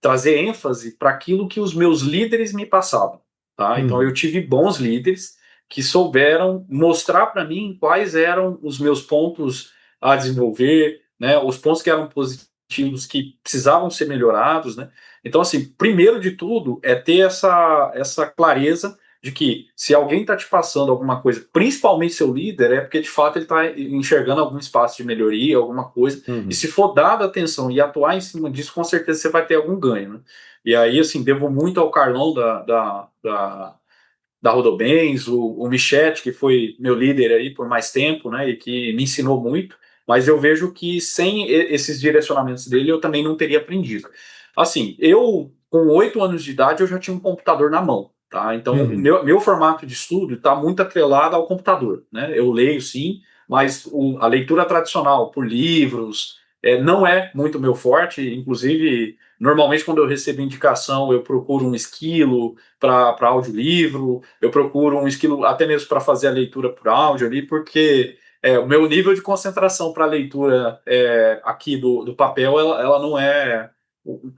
[SPEAKER 2] trazer ênfase para aquilo que os meus líderes me passavam, tá? Então, eu
[SPEAKER 1] Uhum.
[SPEAKER 2] tive bons líderes que souberam mostrar para mim quais eram os meus pontos a desenvolver, né? Os pontos que eram positivos, que precisavam ser melhorados, né? Então, assim, primeiro de tudo é ter essa clareza de que se alguém está te passando alguma coisa, principalmente seu líder, é porque de fato ele está enxergando algum espaço de melhoria, alguma coisa, e
[SPEAKER 1] Uhum.
[SPEAKER 2] se for dada atenção e atuar em cima disso, com certeza você vai ter algum ganho, né? E aí, assim, devo muito ao Carlão da Rodobens, o Michete, que foi meu líder aí por mais tempo, né, e que me ensinou muito, mas eu vejo que sem esses direcionamentos dele eu também não teria aprendido. Assim, eu com 8 anos de idade eu já tinha um computador na mão, tá? Então o
[SPEAKER 1] Uhum.
[SPEAKER 2] meu formato de estudo está muito atrelado ao computador, né? Eu leio sim, mas a leitura tradicional por livros não é muito meu forte, inclusive normalmente quando eu recebo indicação eu procuro um esquilo para audiolivro, eu procuro um esquilo até mesmo para fazer a leitura por áudio ali, porque o meu nível de concentração para a leitura aqui do papel, ela não é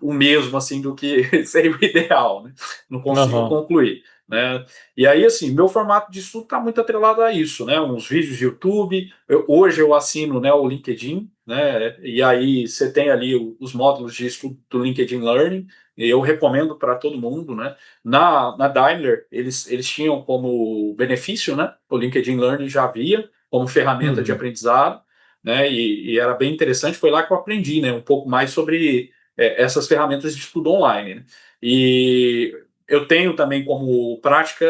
[SPEAKER 2] o mesmo assim do que seria o ideal, né? Não consigo
[SPEAKER 1] Aham.
[SPEAKER 2] concluir, né? E aí, assim, meu formato de estudo está muito atrelado a isso, né? Uns vídeos de YouTube, hoje eu assino, né, o LinkedIn, né? E aí você tem ali os módulos de estudo do LinkedIn Learning, e eu recomendo para todo mundo, né? Na Daimler, eles tinham como benefício, né? O LinkedIn Learning já havia como ferramenta de
[SPEAKER 1] Uhum.
[SPEAKER 2] aprendizado, né? E era bem interessante. Foi lá que eu aprendi, né? Um pouco mais sobre essas ferramentas de estudo online, né? E eu tenho também como prática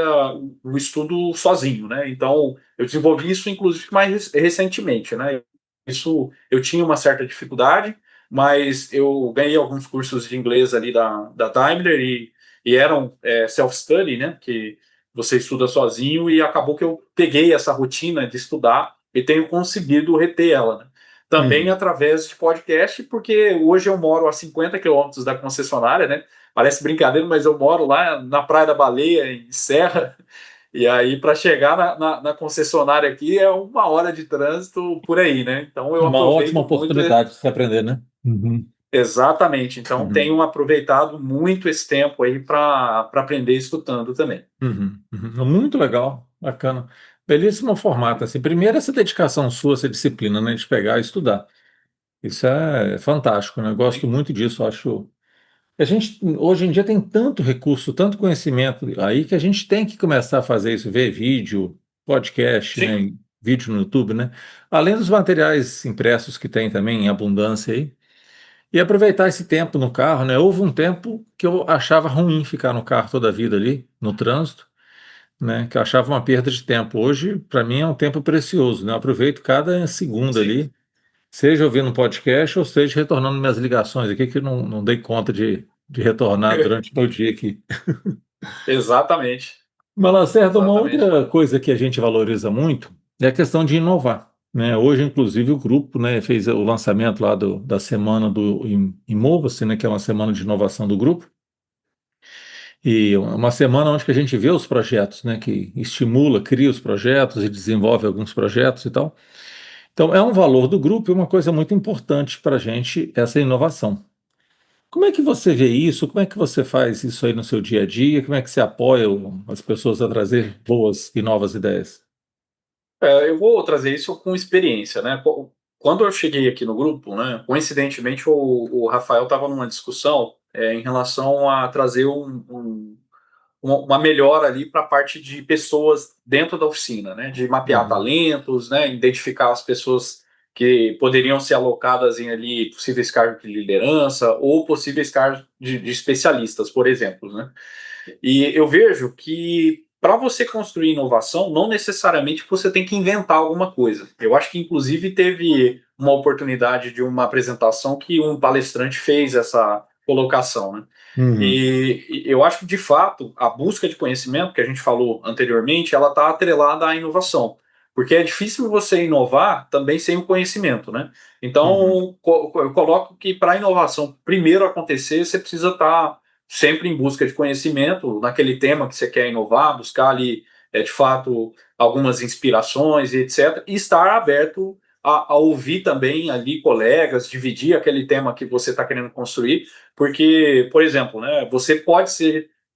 [SPEAKER 2] o estudo sozinho, né? Então, eu desenvolvi isso, inclusive, mais recentemente, né? Isso eu tinha uma certa dificuldade, mas eu ganhei alguns cursos de inglês ali da Daimler e eram self-study, né? Que você estuda sozinho e acabou que eu peguei essa rotina de estudar e tenho conseguido reter ela, né? Também
[SPEAKER 1] Uhum.
[SPEAKER 2] através de podcast, porque hoje eu moro a 50 quilômetros da concessionária, né? Parece brincadeira, mas eu moro lá na Praia da Baleia, em Serra, e aí para chegar na concessionária aqui é 1 hora de trânsito por aí, né? Então eu
[SPEAKER 1] Uma ótima
[SPEAKER 2] aproveito muito.
[SPEAKER 1] oportunidade de se aprender, né? Uhum.
[SPEAKER 2] Exatamente. Então
[SPEAKER 1] Uhum.
[SPEAKER 2] tenho aproveitado muito esse tempo aí para aprender escutando também.
[SPEAKER 1] Uhum. Uhum. Muito legal, bacana. Belíssimo formato, assim. Primeiro, essa dedicação sua, essa disciplina, né, de pegar e estudar. Isso é fantástico, né? Eu gosto
[SPEAKER 2] Sim.
[SPEAKER 1] muito disso, acho. A gente, hoje em dia, tem tanto recurso, tanto conhecimento aí que a gente tem que começar a fazer isso, ver vídeo, podcast,
[SPEAKER 2] Sim.
[SPEAKER 1] né? Vídeo no YouTube, né? Além dos materiais impressos que tem também em abundância aí. E aproveitar esse tempo no carro, né? Houve um tempo que eu achava ruim ficar no carro toda a vida ali, no trânsito, né? Que eu achava uma perda de tempo. Hoje, para mim, é um tempo precioso, né? Eu aproveito cada segundo
[SPEAKER 2] Sim.
[SPEAKER 1] ali, seja ouvindo um podcast ou seja retornando minhas ligações aqui, que eu não dei conta de retornar durante o meu dia aqui.
[SPEAKER 2] Exatamente.
[SPEAKER 1] Mas, Lacerda, uma
[SPEAKER 2] Exatamente.
[SPEAKER 1] outra coisa que a gente valoriza muito é a questão de inovar. Né? Hoje, inclusive, o grupo, né, fez o lançamento lá da semana do Imova-se, né, que é uma semana de inovação do grupo. E uma semana onde que a gente vê os projetos, né, que estimula, cria os projetos e desenvolve alguns projetos e tal. Então, é um valor do grupo e uma coisa muito importante para a gente, essa inovação. Como é que você vê isso? Como é que você faz isso aí no seu dia a dia? Como é que você apoia as pessoas a trazer boas e novas ideias?
[SPEAKER 2] Eu vou trazer isso com experiência, né? Quando eu cheguei aqui no grupo, né? Coincidentemente, o Rafael estava numa discussão em relação a trazer uma melhora ali para a parte de pessoas dentro da oficina, né? De mapear
[SPEAKER 1] Uhum,
[SPEAKER 2] talentos, né? Identificar as pessoas que poderiam ser alocadas em ali possíveis cargos de liderança ou possíveis cargos de especialistas, por exemplo, né? E eu vejo que para você construir inovação, não necessariamente você tem que inventar alguma coisa. Eu acho que, inclusive, teve uma oportunidade de uma apresentação que um palestrante fez essa colocação, né?
[SPEAKER 1] uhum,
[SPEAKER 2] E eu acho que, de fato, a busca de conhecimento, que a gente falou anteriormente, ela está atrelada à inovação. Porque é difícil você inovar também sem o conhecimento, né?
[SPEAKER 1] uhum,
[SPEAKER 2] Então, eu coloco que para a inovação primeiro acontecer, você precisa estar sempre em busca de conhecimento naquele tema que você quer inovar, buscar ali, de fato, algumas inspirações e etc. E estar aberto a ouvir também ali colegas, dividir aquele tema que você está querendo construir, porque, por exemplo, né, você pode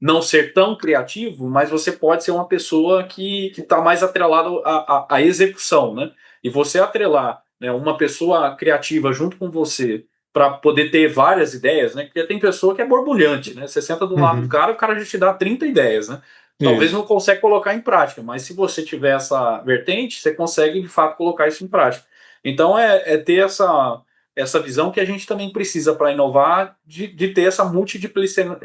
[SPEAKER 2] não ser tão criativo, mas você pode ser uma pessoa que está mais atrelado à execução, né? E você atrelar, né, uma pessoa criativa junto com você para poder ter várias ideias, né? Porque tem pessoa que é borbulhante, né? Você senta do lado do
[SPEAKER 1] uhum.
[SPEAKER 2] cara, o cara já te dá 30 ideias, né? Talvez não
[SPEAKER 1] Isso.
[SPEAKER 2] consegue colocar em prática, mas se você tiver essa vertente, você consegue de fato colocar isso em prática. Então é ter essa visão que a gente também precisa para inovar, de ter essa multidisciplina,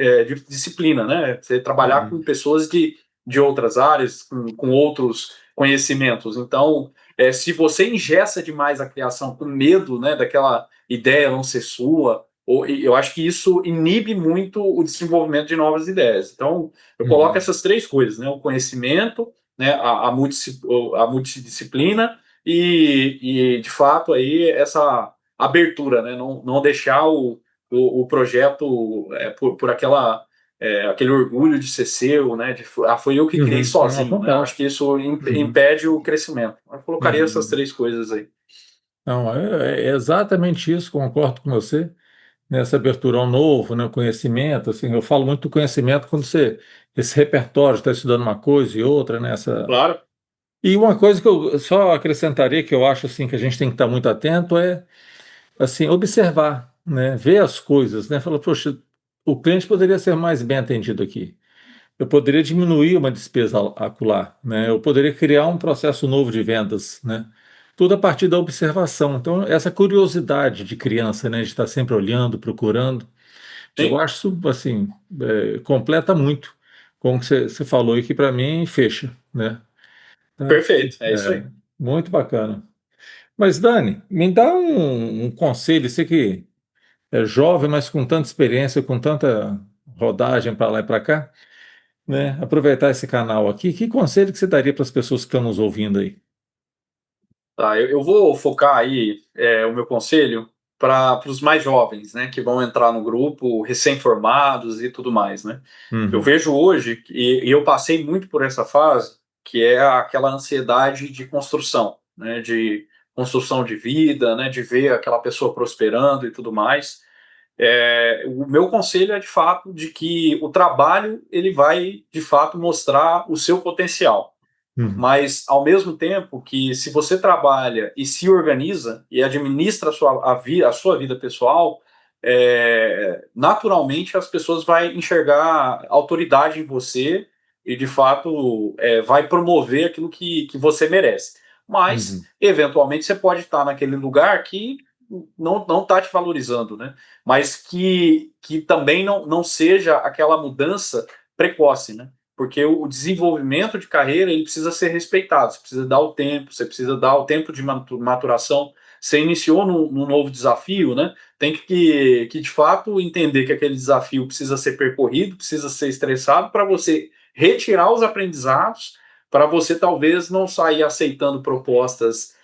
[SPEAKER 2] disciplina, né? Você trabalhar com
[SPEAKER 1] Uhum,
[SPEAKER 2] pessoas de outras áreas, com outros conhecimentos. Então, se você engessa demais a criação com medo, né, daquela ideia não ser sua, eu acho que isso inibe muito o desenvolvimento de novas ideias. Então, eu coloco
[SPEAKER 1] uhum,
[SPEAKER 2] essas três coisas, né, o conhecimento, né, a multidisciplina de fato, aí essa abertura, né, não deixar o projeto por aquele orgulho de ser seu, né, foi eu que criei
[SPEAKER 1] uhum. Não,
[SPEAKER 2] sozinho, né, eu acho
[SPEAKER 1] fantástico.
[SPEAKER 2] que isso
[SPEAKER 1] Uhum,
[SPEAKER 2] impede o crescimento. Eu colocaria essas
[SPEAKER 1] uhum.
[SPEAKER 2] três coisas aí.
[SPEAKER 1] Não, é exatamente isso, concordo com você, nessa abertura ao novo, né, o conhecimento, assim, eu falo muito do conhecimento quando você, esse repertório, está estudando uma coisa e outra, né,
[SPEAKER 2] Claro.
[SPEAKER 1] e uma coisa que eu só acrescentaria, que eu acho, assim, que a gente tem que estar muito atento é, assim, observar, né, ver as coisas, né, falar, poxa, o cliente poderia ser mais bem atendido aqui. Eu poderia diminuir uma despesa acular, né? Eu poderia criar um processo novo de vendas, né? Tudo a partir da observação. Então, essa curiosidade de criança, né, de estar sempre olhando, procurando, eu
[SPEAKER 2] Sim,
[SPEAKER 1] acho, assim, completa muito com o que você falou e que para mim fecha, né? Tá?
[SPEAKER 2] perfeito. É isso
[SPEAKER 1] É,
[SPEAKER 2] aí.
[SPEAKER 1] muito bacana. Mas, Dani, me dá um conselho, você que é jovem, mas com tanta experiência, com tanta rodagem para lá e para cá, né? Aproveitar esse canal aqui. Que conselho que você daria para as pessoas que estão nos ouvindo aí?
[SPEAKER 2] Tá, eu vou focar aí o meu conselho para os mais jovens, né, que vão entrar no grupo, recém-formados e tudo mais, né? Eu
[SPEAKER 1] Uhum,
[SPEAKER 2] vejo hoje, e eu passei muito por essa fase, que é aquela ansiedade de construção, né, de construção de vida, né, de ver aquela pessoa prosperando e tudo mais. O meu conselho é de fato de que o trabalho ele vai de fato mostrar o seu potencial,
[SPEAKER 1] uhum,
[SPEAKER 2] mas ao mesmo tempo que se você trabalha e se organiza e administra a sua vida pessoal, naturalmente as pessoas vão enxergar autoridade em você e de fato vai promover aquilo que você merece. Mas
[SPEAKER 1] uhum,
[SPEAKER 2] eventualmente você pode estar naquele lugar que não está te valorizando, né? Mas que também não seja aquela mudança precoce, né? Porque o desenvolvimento de carreira ele precisa ser respeitado, você precisa dar o tempo, você precisa dar o tempo de maturação. Você iniciou num novo desafio, né? Tem que de fato entender que aquele desafio precisa ser percorrido, precisa ser estressado para você retirar os aprendizados, para você talvez não sair aceitando propostas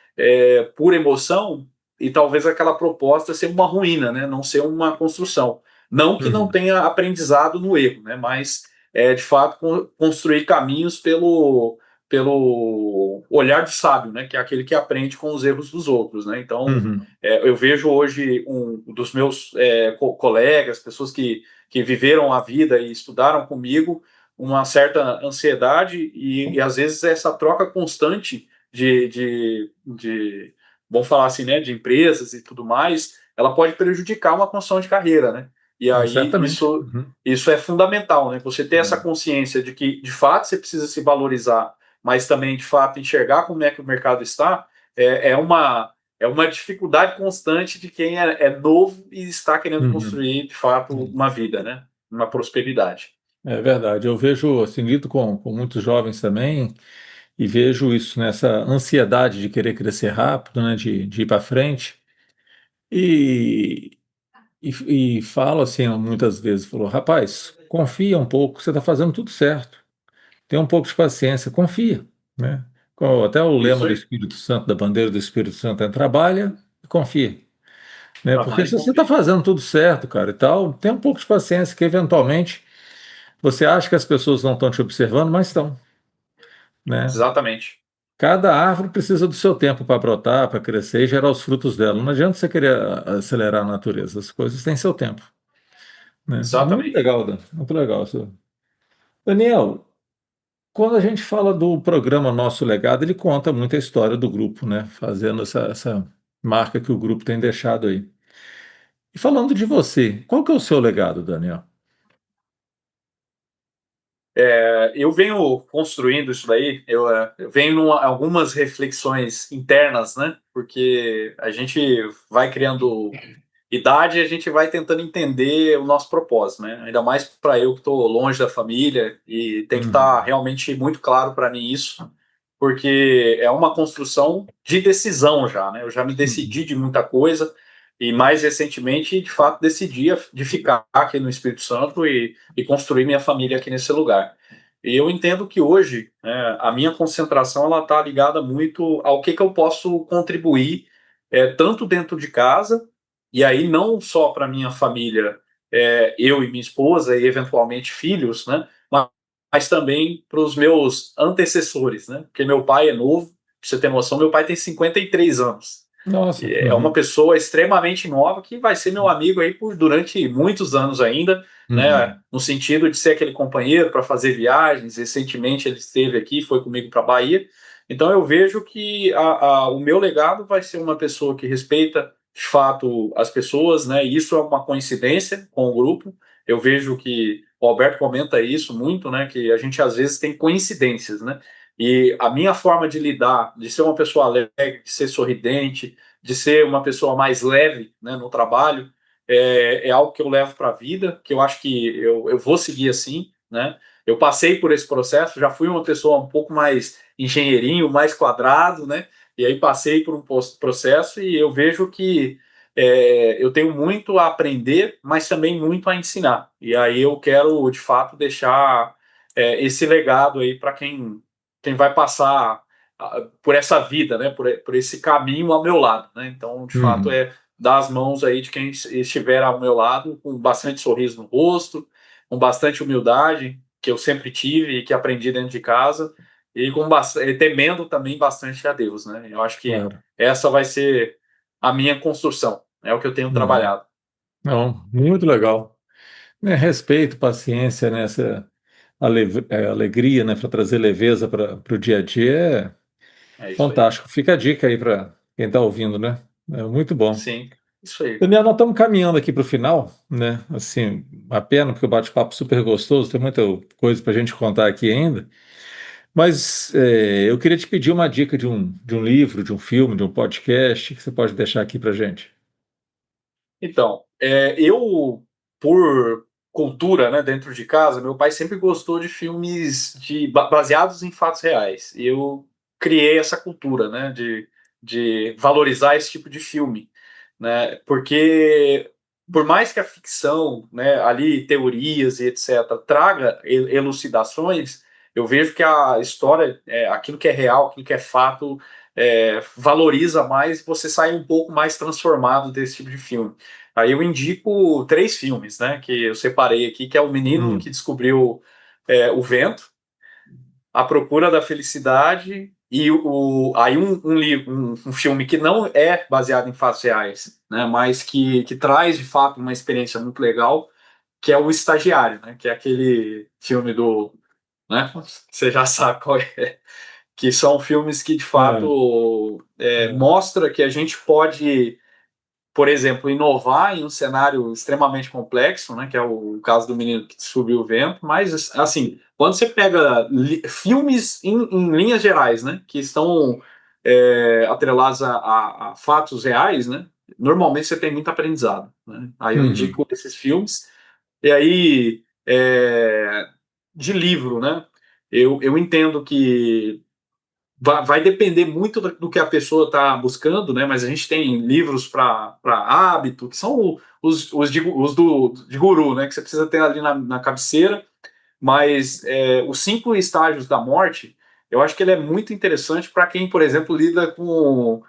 [SPEAKER 2] por emoção e talvez aquela proposta ser uma ruína, né? Não ser uma construção. Não que não
[SPEAKER 1] uhum,
[SPEAKER 2] tenha aprendizado no erro, né? Mas de fato construir caminhos pelo olhar do sábio, né? Que é aquele que aprende com os erros dos outros, né? Então
[SPEAKER 1] uhum,
[SPEAKER 2] eu vejo hoje um dos meus colegas, pessoas que viveram a vida e estudaram comigo, uma certa ansiedade e às vezes essa troca constante de vamos falar assim, né, de empresas e tudo mais, ela pode prejudicar uma construção de carreira, né? E aí
[SPEAKER 1] certamente.
[SPEAKER 2] isso é fundamental, né? Você ter essa
[SPEAKER 1] Uhum.
[SPEAKER 2] consciência de que, de fato, você precisa se valorizar, mas também, de fato, enxergar como é que o mercado está, é uma dificuldade constante de quem é novo e está querendo
[SPEAKER 1] Uhum.
[SPEAKER 2] construir, de fato,
[SPEAKER 1] Uhum.
[SPEAKER 2] uma vida, né? Uma prosperidade.
[SPEAKER 1] É verdade. Eu vejo, assim, lido com muitos jovens também e vejo isso, nessa ansiedade de querer crescer rápido, né, de ir para frente. E, e falo assim, muitas vezes, falou, rapaz, confia um pouco, você está fazendo tudo certo. Tenha um pouco de paciência, confia, né? Até o lema
[SPEAKER 2] Isso
[SPEAKER 1] do
[SPEAKER 2] aí.
[SPEAKER 1] Espírito Santo, da bandeira do Espírito Santo é trabalha e confia, né? Porque
[SPEAKER 2] Trabalho
[SPEAKER 1] se
[SPEAKER 2] e
[SPEAKER 1] você está
[SPEAKER 2] confio.
[SPEAKER 1] fazendo tudo certo, cara, e tal, tenha um pouco de paciência que eventualmente você acha que as pessoas não estão te observando, mas estão, né?
[SPEAKER 2] Exatamente.
[SPEAKER 1] Cada árvore precisa do seu tempo para brotar, para crescer e gerar os frutos dela. Não adianta você querer acelerar a natureza, as coisas têm seu tempo, né? Muito
[SPEAKER 2] Exatamente.
[SPEAKER 1] legal, Dan, muito legal. Daniel, quando a gente fala do programa Nosso Legado, ele conta muita história do grupo, né? Fazendo essa marca que o grupo tem deixado aí. E falando de você, qual que é o seu legado, Daniel?
[SPEAKER 2] Eu venho construindo isso daí, eu venho em algumas reflexões internas, né? Porque a gente vai criando idade e a gente vai tentando entender o nosso propósito, né? Ainda mais para eu que estou longe da família e tem que estar
[SPEAKER 1] Uhum,
[SPEAKER 2] realmente muito claro para mim isso, porque é uma construção de decisão já, né? Eu já me
[SPEAKER 1] uhum,
[SPEAKER 2] decidi de muita coisa e mais recentemente, de fato, decidi de ficar aqui no Espírito Santo e construir minha família aqui nesse lugar. E eu entendo que hoje, né, a minha concentração ela está ligada muito ao que eu posso contribuir, tanto dentro de casa e aí não só para minha família, eu e minha esposa e eventualmente filhos, né? Mas também para os meus antecessores, né? Porque meu pai é novo, para você ter noção, meu pai tem 53 anos.
[SPEAKER 1] Nossa.
[SPEAKER 2] E é uma
[SPEAKER 1] Uhum,
[SPEAKER 2] pessoa extremamente nova que vai ser meu amigo aí durante muitos anos ainda, né?
[SPEAKER 1] uhum,
[SPEAKER 2] No sentido de ser aquele companheiro para fazer viagens. Recentemente ele esteve aqui, foi comigo para a Bahia. Então eu vejo que o meu legado vai ser uma pessoa que respeita de fato as pessoas, né? E isso é uma coincidência com o grupo. Eu vejo que o Alberto comenta isso muito, né? Que a gente às vezes tem coincidências, né? E a minha forma de lidar, de ser uma pessoa alegre, de ser sorridente, de ser uma pessoa mais leve, né, no trabalho, é algo que eu levo para a vida, que eu acho que eu vou seguir assim, né? Eu passei por esse processo, já fui uma pessoa um pouco mais engenheirinho, mais quadrado, né? E aí passei por um processo e eu vejo que eu tenho muito a aprender, mas também muito a ensinar. E aí eu quero, de fato, deixar esse legado aí para quem vai passar por essa vida, né? Por esse caminho ao meu lado, né? Então, de fato,
[SPEAKER 1] Uhum.
[SPEAKER 2] é dar as mãos aí de quem estiver ao meu lado, com bastante sorriso no rosto, com bastante humildade, que eu sempre tive e que aprendi dentro de casa, e temendo também bastante a Deus, né? Eu acho que
[SPEAKER 1] Claro.
[SPEAKER 2] essa vai ser a minha construção, é o que eu tenho
[SPEAKER 1] Uhum.
[SPEAKER 2] trabalhado.
[SPEAKER 1] Não, muito legal. Né, respeito, paciência, né, essa alegria, né, para trazer leveza para o dia a dia
[SPEAKER 2] É isso aí.
[SPEAKER 1] fantástico. Fica a dica aí para quem está ouvindo, né? É muito bom.
[SPEAKER 2] Sim, isso aí.
[SPEAKER 1] Daniel, nós estamos caminhando aqui para o final, né? Assim, a pena, porque o bate-papo é super gostoso, tem muita coisa para a gente contar aqui ainda. Mas eu queria te pedir uma dica de um livro, de um filme, de um podcast que você pode deixar aqui para gente.
[SPEAKER 2] Então, eu, por cultura, né, dentro de casa, meu pai sempre gostou de filmes baseados em fatos reais. E eu criei essa cultura, né, de valorizar esse tipo de filme, né, porque por mais que a ficção, né, ali teorias e etc, traga elucidações, eu vejo que a história, aquilo que é real, aquilo que é fato, valoriza mais e você sai um pouco mais transformado desse tipo de filme. Aí eu indico três filmes, né, que eu separei aqui, que é O Menino que
[SPEAKER 1] Hum,
[SPEAKER 2] Descobriu o Vento, A Procura da Felicidade e aí um filme que não é baseado em fatos reais, né, mas que traz de fato uma experiência muito legal, que é O Estagiário, né, que é aquele filme né, você já sabe qual é, que são filmes que de
[SPEAKER 1] é,
[SPEAKER 2] fato
[SPEAKER 1] é.
[SPEAKER 2] mostra que a gente pode, por exemplo, inovar em um cenário extremamente complexo, né, que é o caso do Menino que Subiu o Vento, mas, assim, quando você pega filmes em linhas gerais, né, que estão atrelados a fatos reais, né, normalmente você tem muito aprendizado, né? Aí eu
[SPEAKER 1] Uhum.
[SPEAKER 2] indico esses filmes, e aí, de livro, né, eu entendo que vai depender muito do que a pessoa está buscando, né? Mas a gente tem livros para hábito, que são os de guru, né? Que você precisa ter ali na cabeceira. Mas os 5 estágios da morte, eu acho que ele é muito interessante para quem, por exemplo, lida com,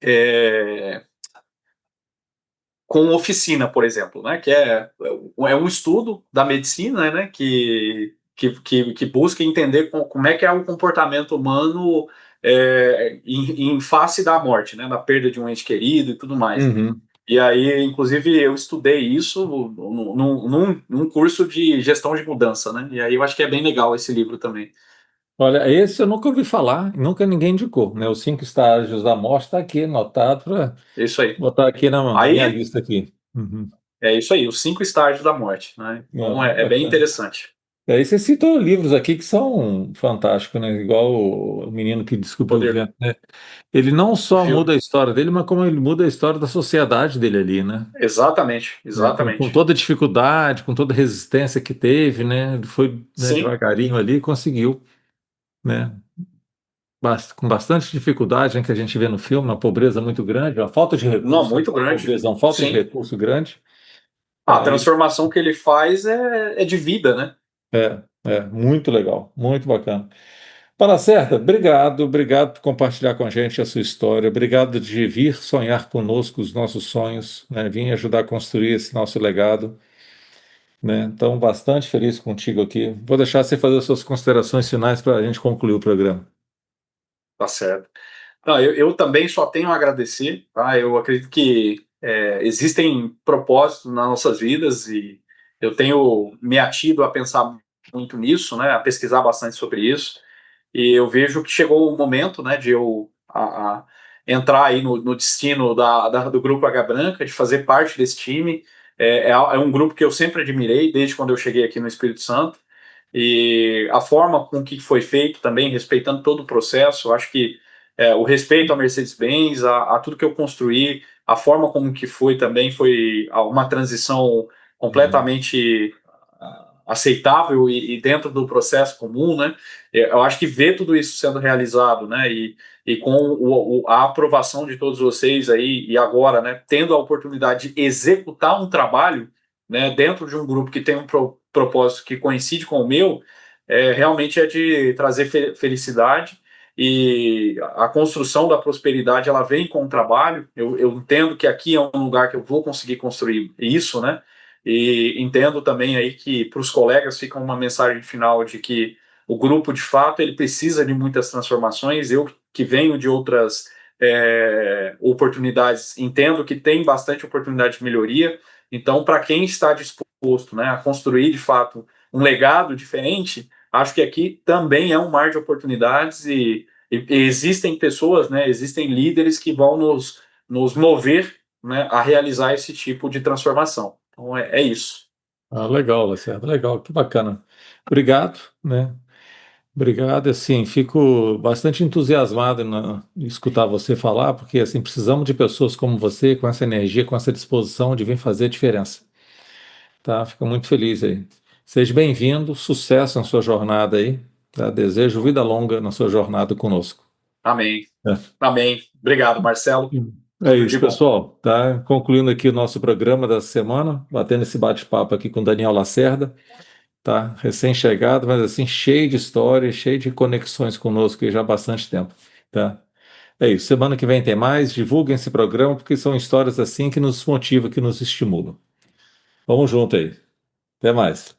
[SPEAKER 2] é, com oficina, por exemplo, né? Que é um estudo da medicina, né? Que busca entender como é que é o comportamento humano em face da morte, né? Da perda de um ente querido e tudo mais.
[SPEAKER 1] Uhum.
[SPEAKER 2] E aí, inclusive, eu estudei isso num curso de gestão de mudança, né? E aí eu acho que é bem legal esse livro também.
[SPEAKER 1] Olha, esse eu nunca ouvi falar, nunca ninguém indicou, né? Os 5 estágios da morte está aqui anotado para
[SPEAKER 2] É isso aí.
[SPEAKER 1] botar aqui na minha
[SPEAKER 2] Aí,
[SPEAKER 1] lista aqui. Uhum.
[SPEAKER 2] é isso aí, os 5 estágios da morte, né? Então
[SPEAKER 1] Ah,
[SPEAKER 2] é bem
[SPEAKER 1] bacana.
[SPEAKER 2] interessante.
[SPEAKER 1] Aí você citou livros aqui que são fantásticos, né? Igual o Menino que
[SPEAKER 2] O
[SPEAKER 1] Descobriu o
[SPEAKER 2] poder
[SPEAKER 1] Vento, né? Ele não
[SPEAKER 2] do
[SPEAKER 1] só
[SPEAKER 2] filme.
[SPEAKER 1] muda a história dele, mas como ele muda a história da sociedade dele ali, né?
[SPEAKER 2] Exatamente,
[SPEAKER 1] Né? Com
[SPEAKER 2] exatamente.
[SPEAKER 1] toda a dificuldade, com toda a resistência que teve, né? Ele foi, né,
[SPEAKER 2] Sim,
[SPEAKER 1] devagarinho ali e conseguiu, né? Com bastante dificuldade, né, que a gente vê no filme, uma pobreza muito grande, uma falta de
[SPEAKER 2] não,
[SPEAKER 1] recurso,
[SPEAKER 2] muito
[SPEAKER 1] não
[SPEAKER 2] grande.
[SPEAKER 1] pobreza, uma falta de
[SPEAKER 2] Sim.
[SPEAKER 1] recurso grande.
[SPEAKER 2] A
[SPEAKER 1] Aí,
[SPEAKER 2] transformação que ele faz é de vida, né?
[SPEAKER 1] muito legal, muito bacana. Para certa, obrigado, obrigado por compartilhar com a gente a sua história, obrigado de vir sonhar conosco os nossos sonhos, né, vir ajudar a construir esse nosso legado, né? Então, bastante feliz contigo aqui. Vou deixar você fazer as suas considerações finais para a gente concluir o programa.
[SPEAKER 2] Tá certo. Não, eu também só tenho a agradecer, tá? Eu acredito que existem propósitos nas nossas vidas e eu tenho me atido a pensar muito nisso, né? A pesquisar bastante sobre isso. E eu vejo que chegou o momento, né, de eu entrar aí no destino do Grupo H Branca, de fazer parte desse time. É um grupo que eu sempre admirei, desde quando eu cheguei aqui no Espírito Santo. E a forma com que foi feito também, respeitando todo o processo, eu acho que o respeito à Mercedes-Benz, a tudo que eu construí, a forma como que foi também, foi uma transição
[SPEAKER 1] Uhum.
[SPEAKER 2] completamente aceitável e dentro do processo comum, né? Eu acho que ver tudo isso sendo realizado, né? E com a aprovação de todos vocês aí, e agora, né, tendo a oportunidade de executar um trabalho, né, dentro de um grupo que tem um propósito que coincide com o meu, realmente é de trazer felicidade. E a construção da prosperidade ela vem com o trabalho. Eu entendo que aqui é um lugar que eu vou conseguir construir isso, né? E entendo também aí que para os colegas fica uma mensagem final de que o grupo de fato ele precisa de muitas transformações. Eu que venho de outras oportunidades entendo que tem bastante oportunidade de melhoria. Então, para quem está disposto, né, a construir de fato um legado diferente, acho que aqui também é um mar de oportunidades e existem pessoas, né, existem líderes que vão nos mover, né, a realizar esse tipo de transformação. Então é isso.
[SPEAKER 1] Ah, legal, Lacerda, legal, que bacana. Obrigado, né? Obrigado, assim, fico bastante entusiasmado em escutar você falar, porque assim precisamos de pessoas como você, com essa energia, com essa disposição de vir fazer a diferença, tá? Fico muito feliz aí. Seja bem-vindo, sucesso na sua jornada aí, tá? Desejo vida longa na sua jornada conosco.
[SPEAKER 2] Amém.
[SPEAKER 1] É.
[SPEAKER 2] Amém. Obrigado, Marcelo.
[SPEAKER 1] É
[SPEAKER 2] Tudo de
[SPEAKER 1] isso,
[SPEAKER 2] bom.
[SPEAKER 1] pessoal. Tá concluindo aqui o nosso programa da semana, batendo esse bate-papo aqui com Daniel Lacerda, tá? Recém-chegado, mas assim, cheio de histórias, cheio de conexões conosco aí já há bastante tempo, tá? É isso. Semana que vem tem mais. Divulguem esse programa, porque são histórias assim que nos motivam, que nos estimulam. Vamos junto aí. Até mais.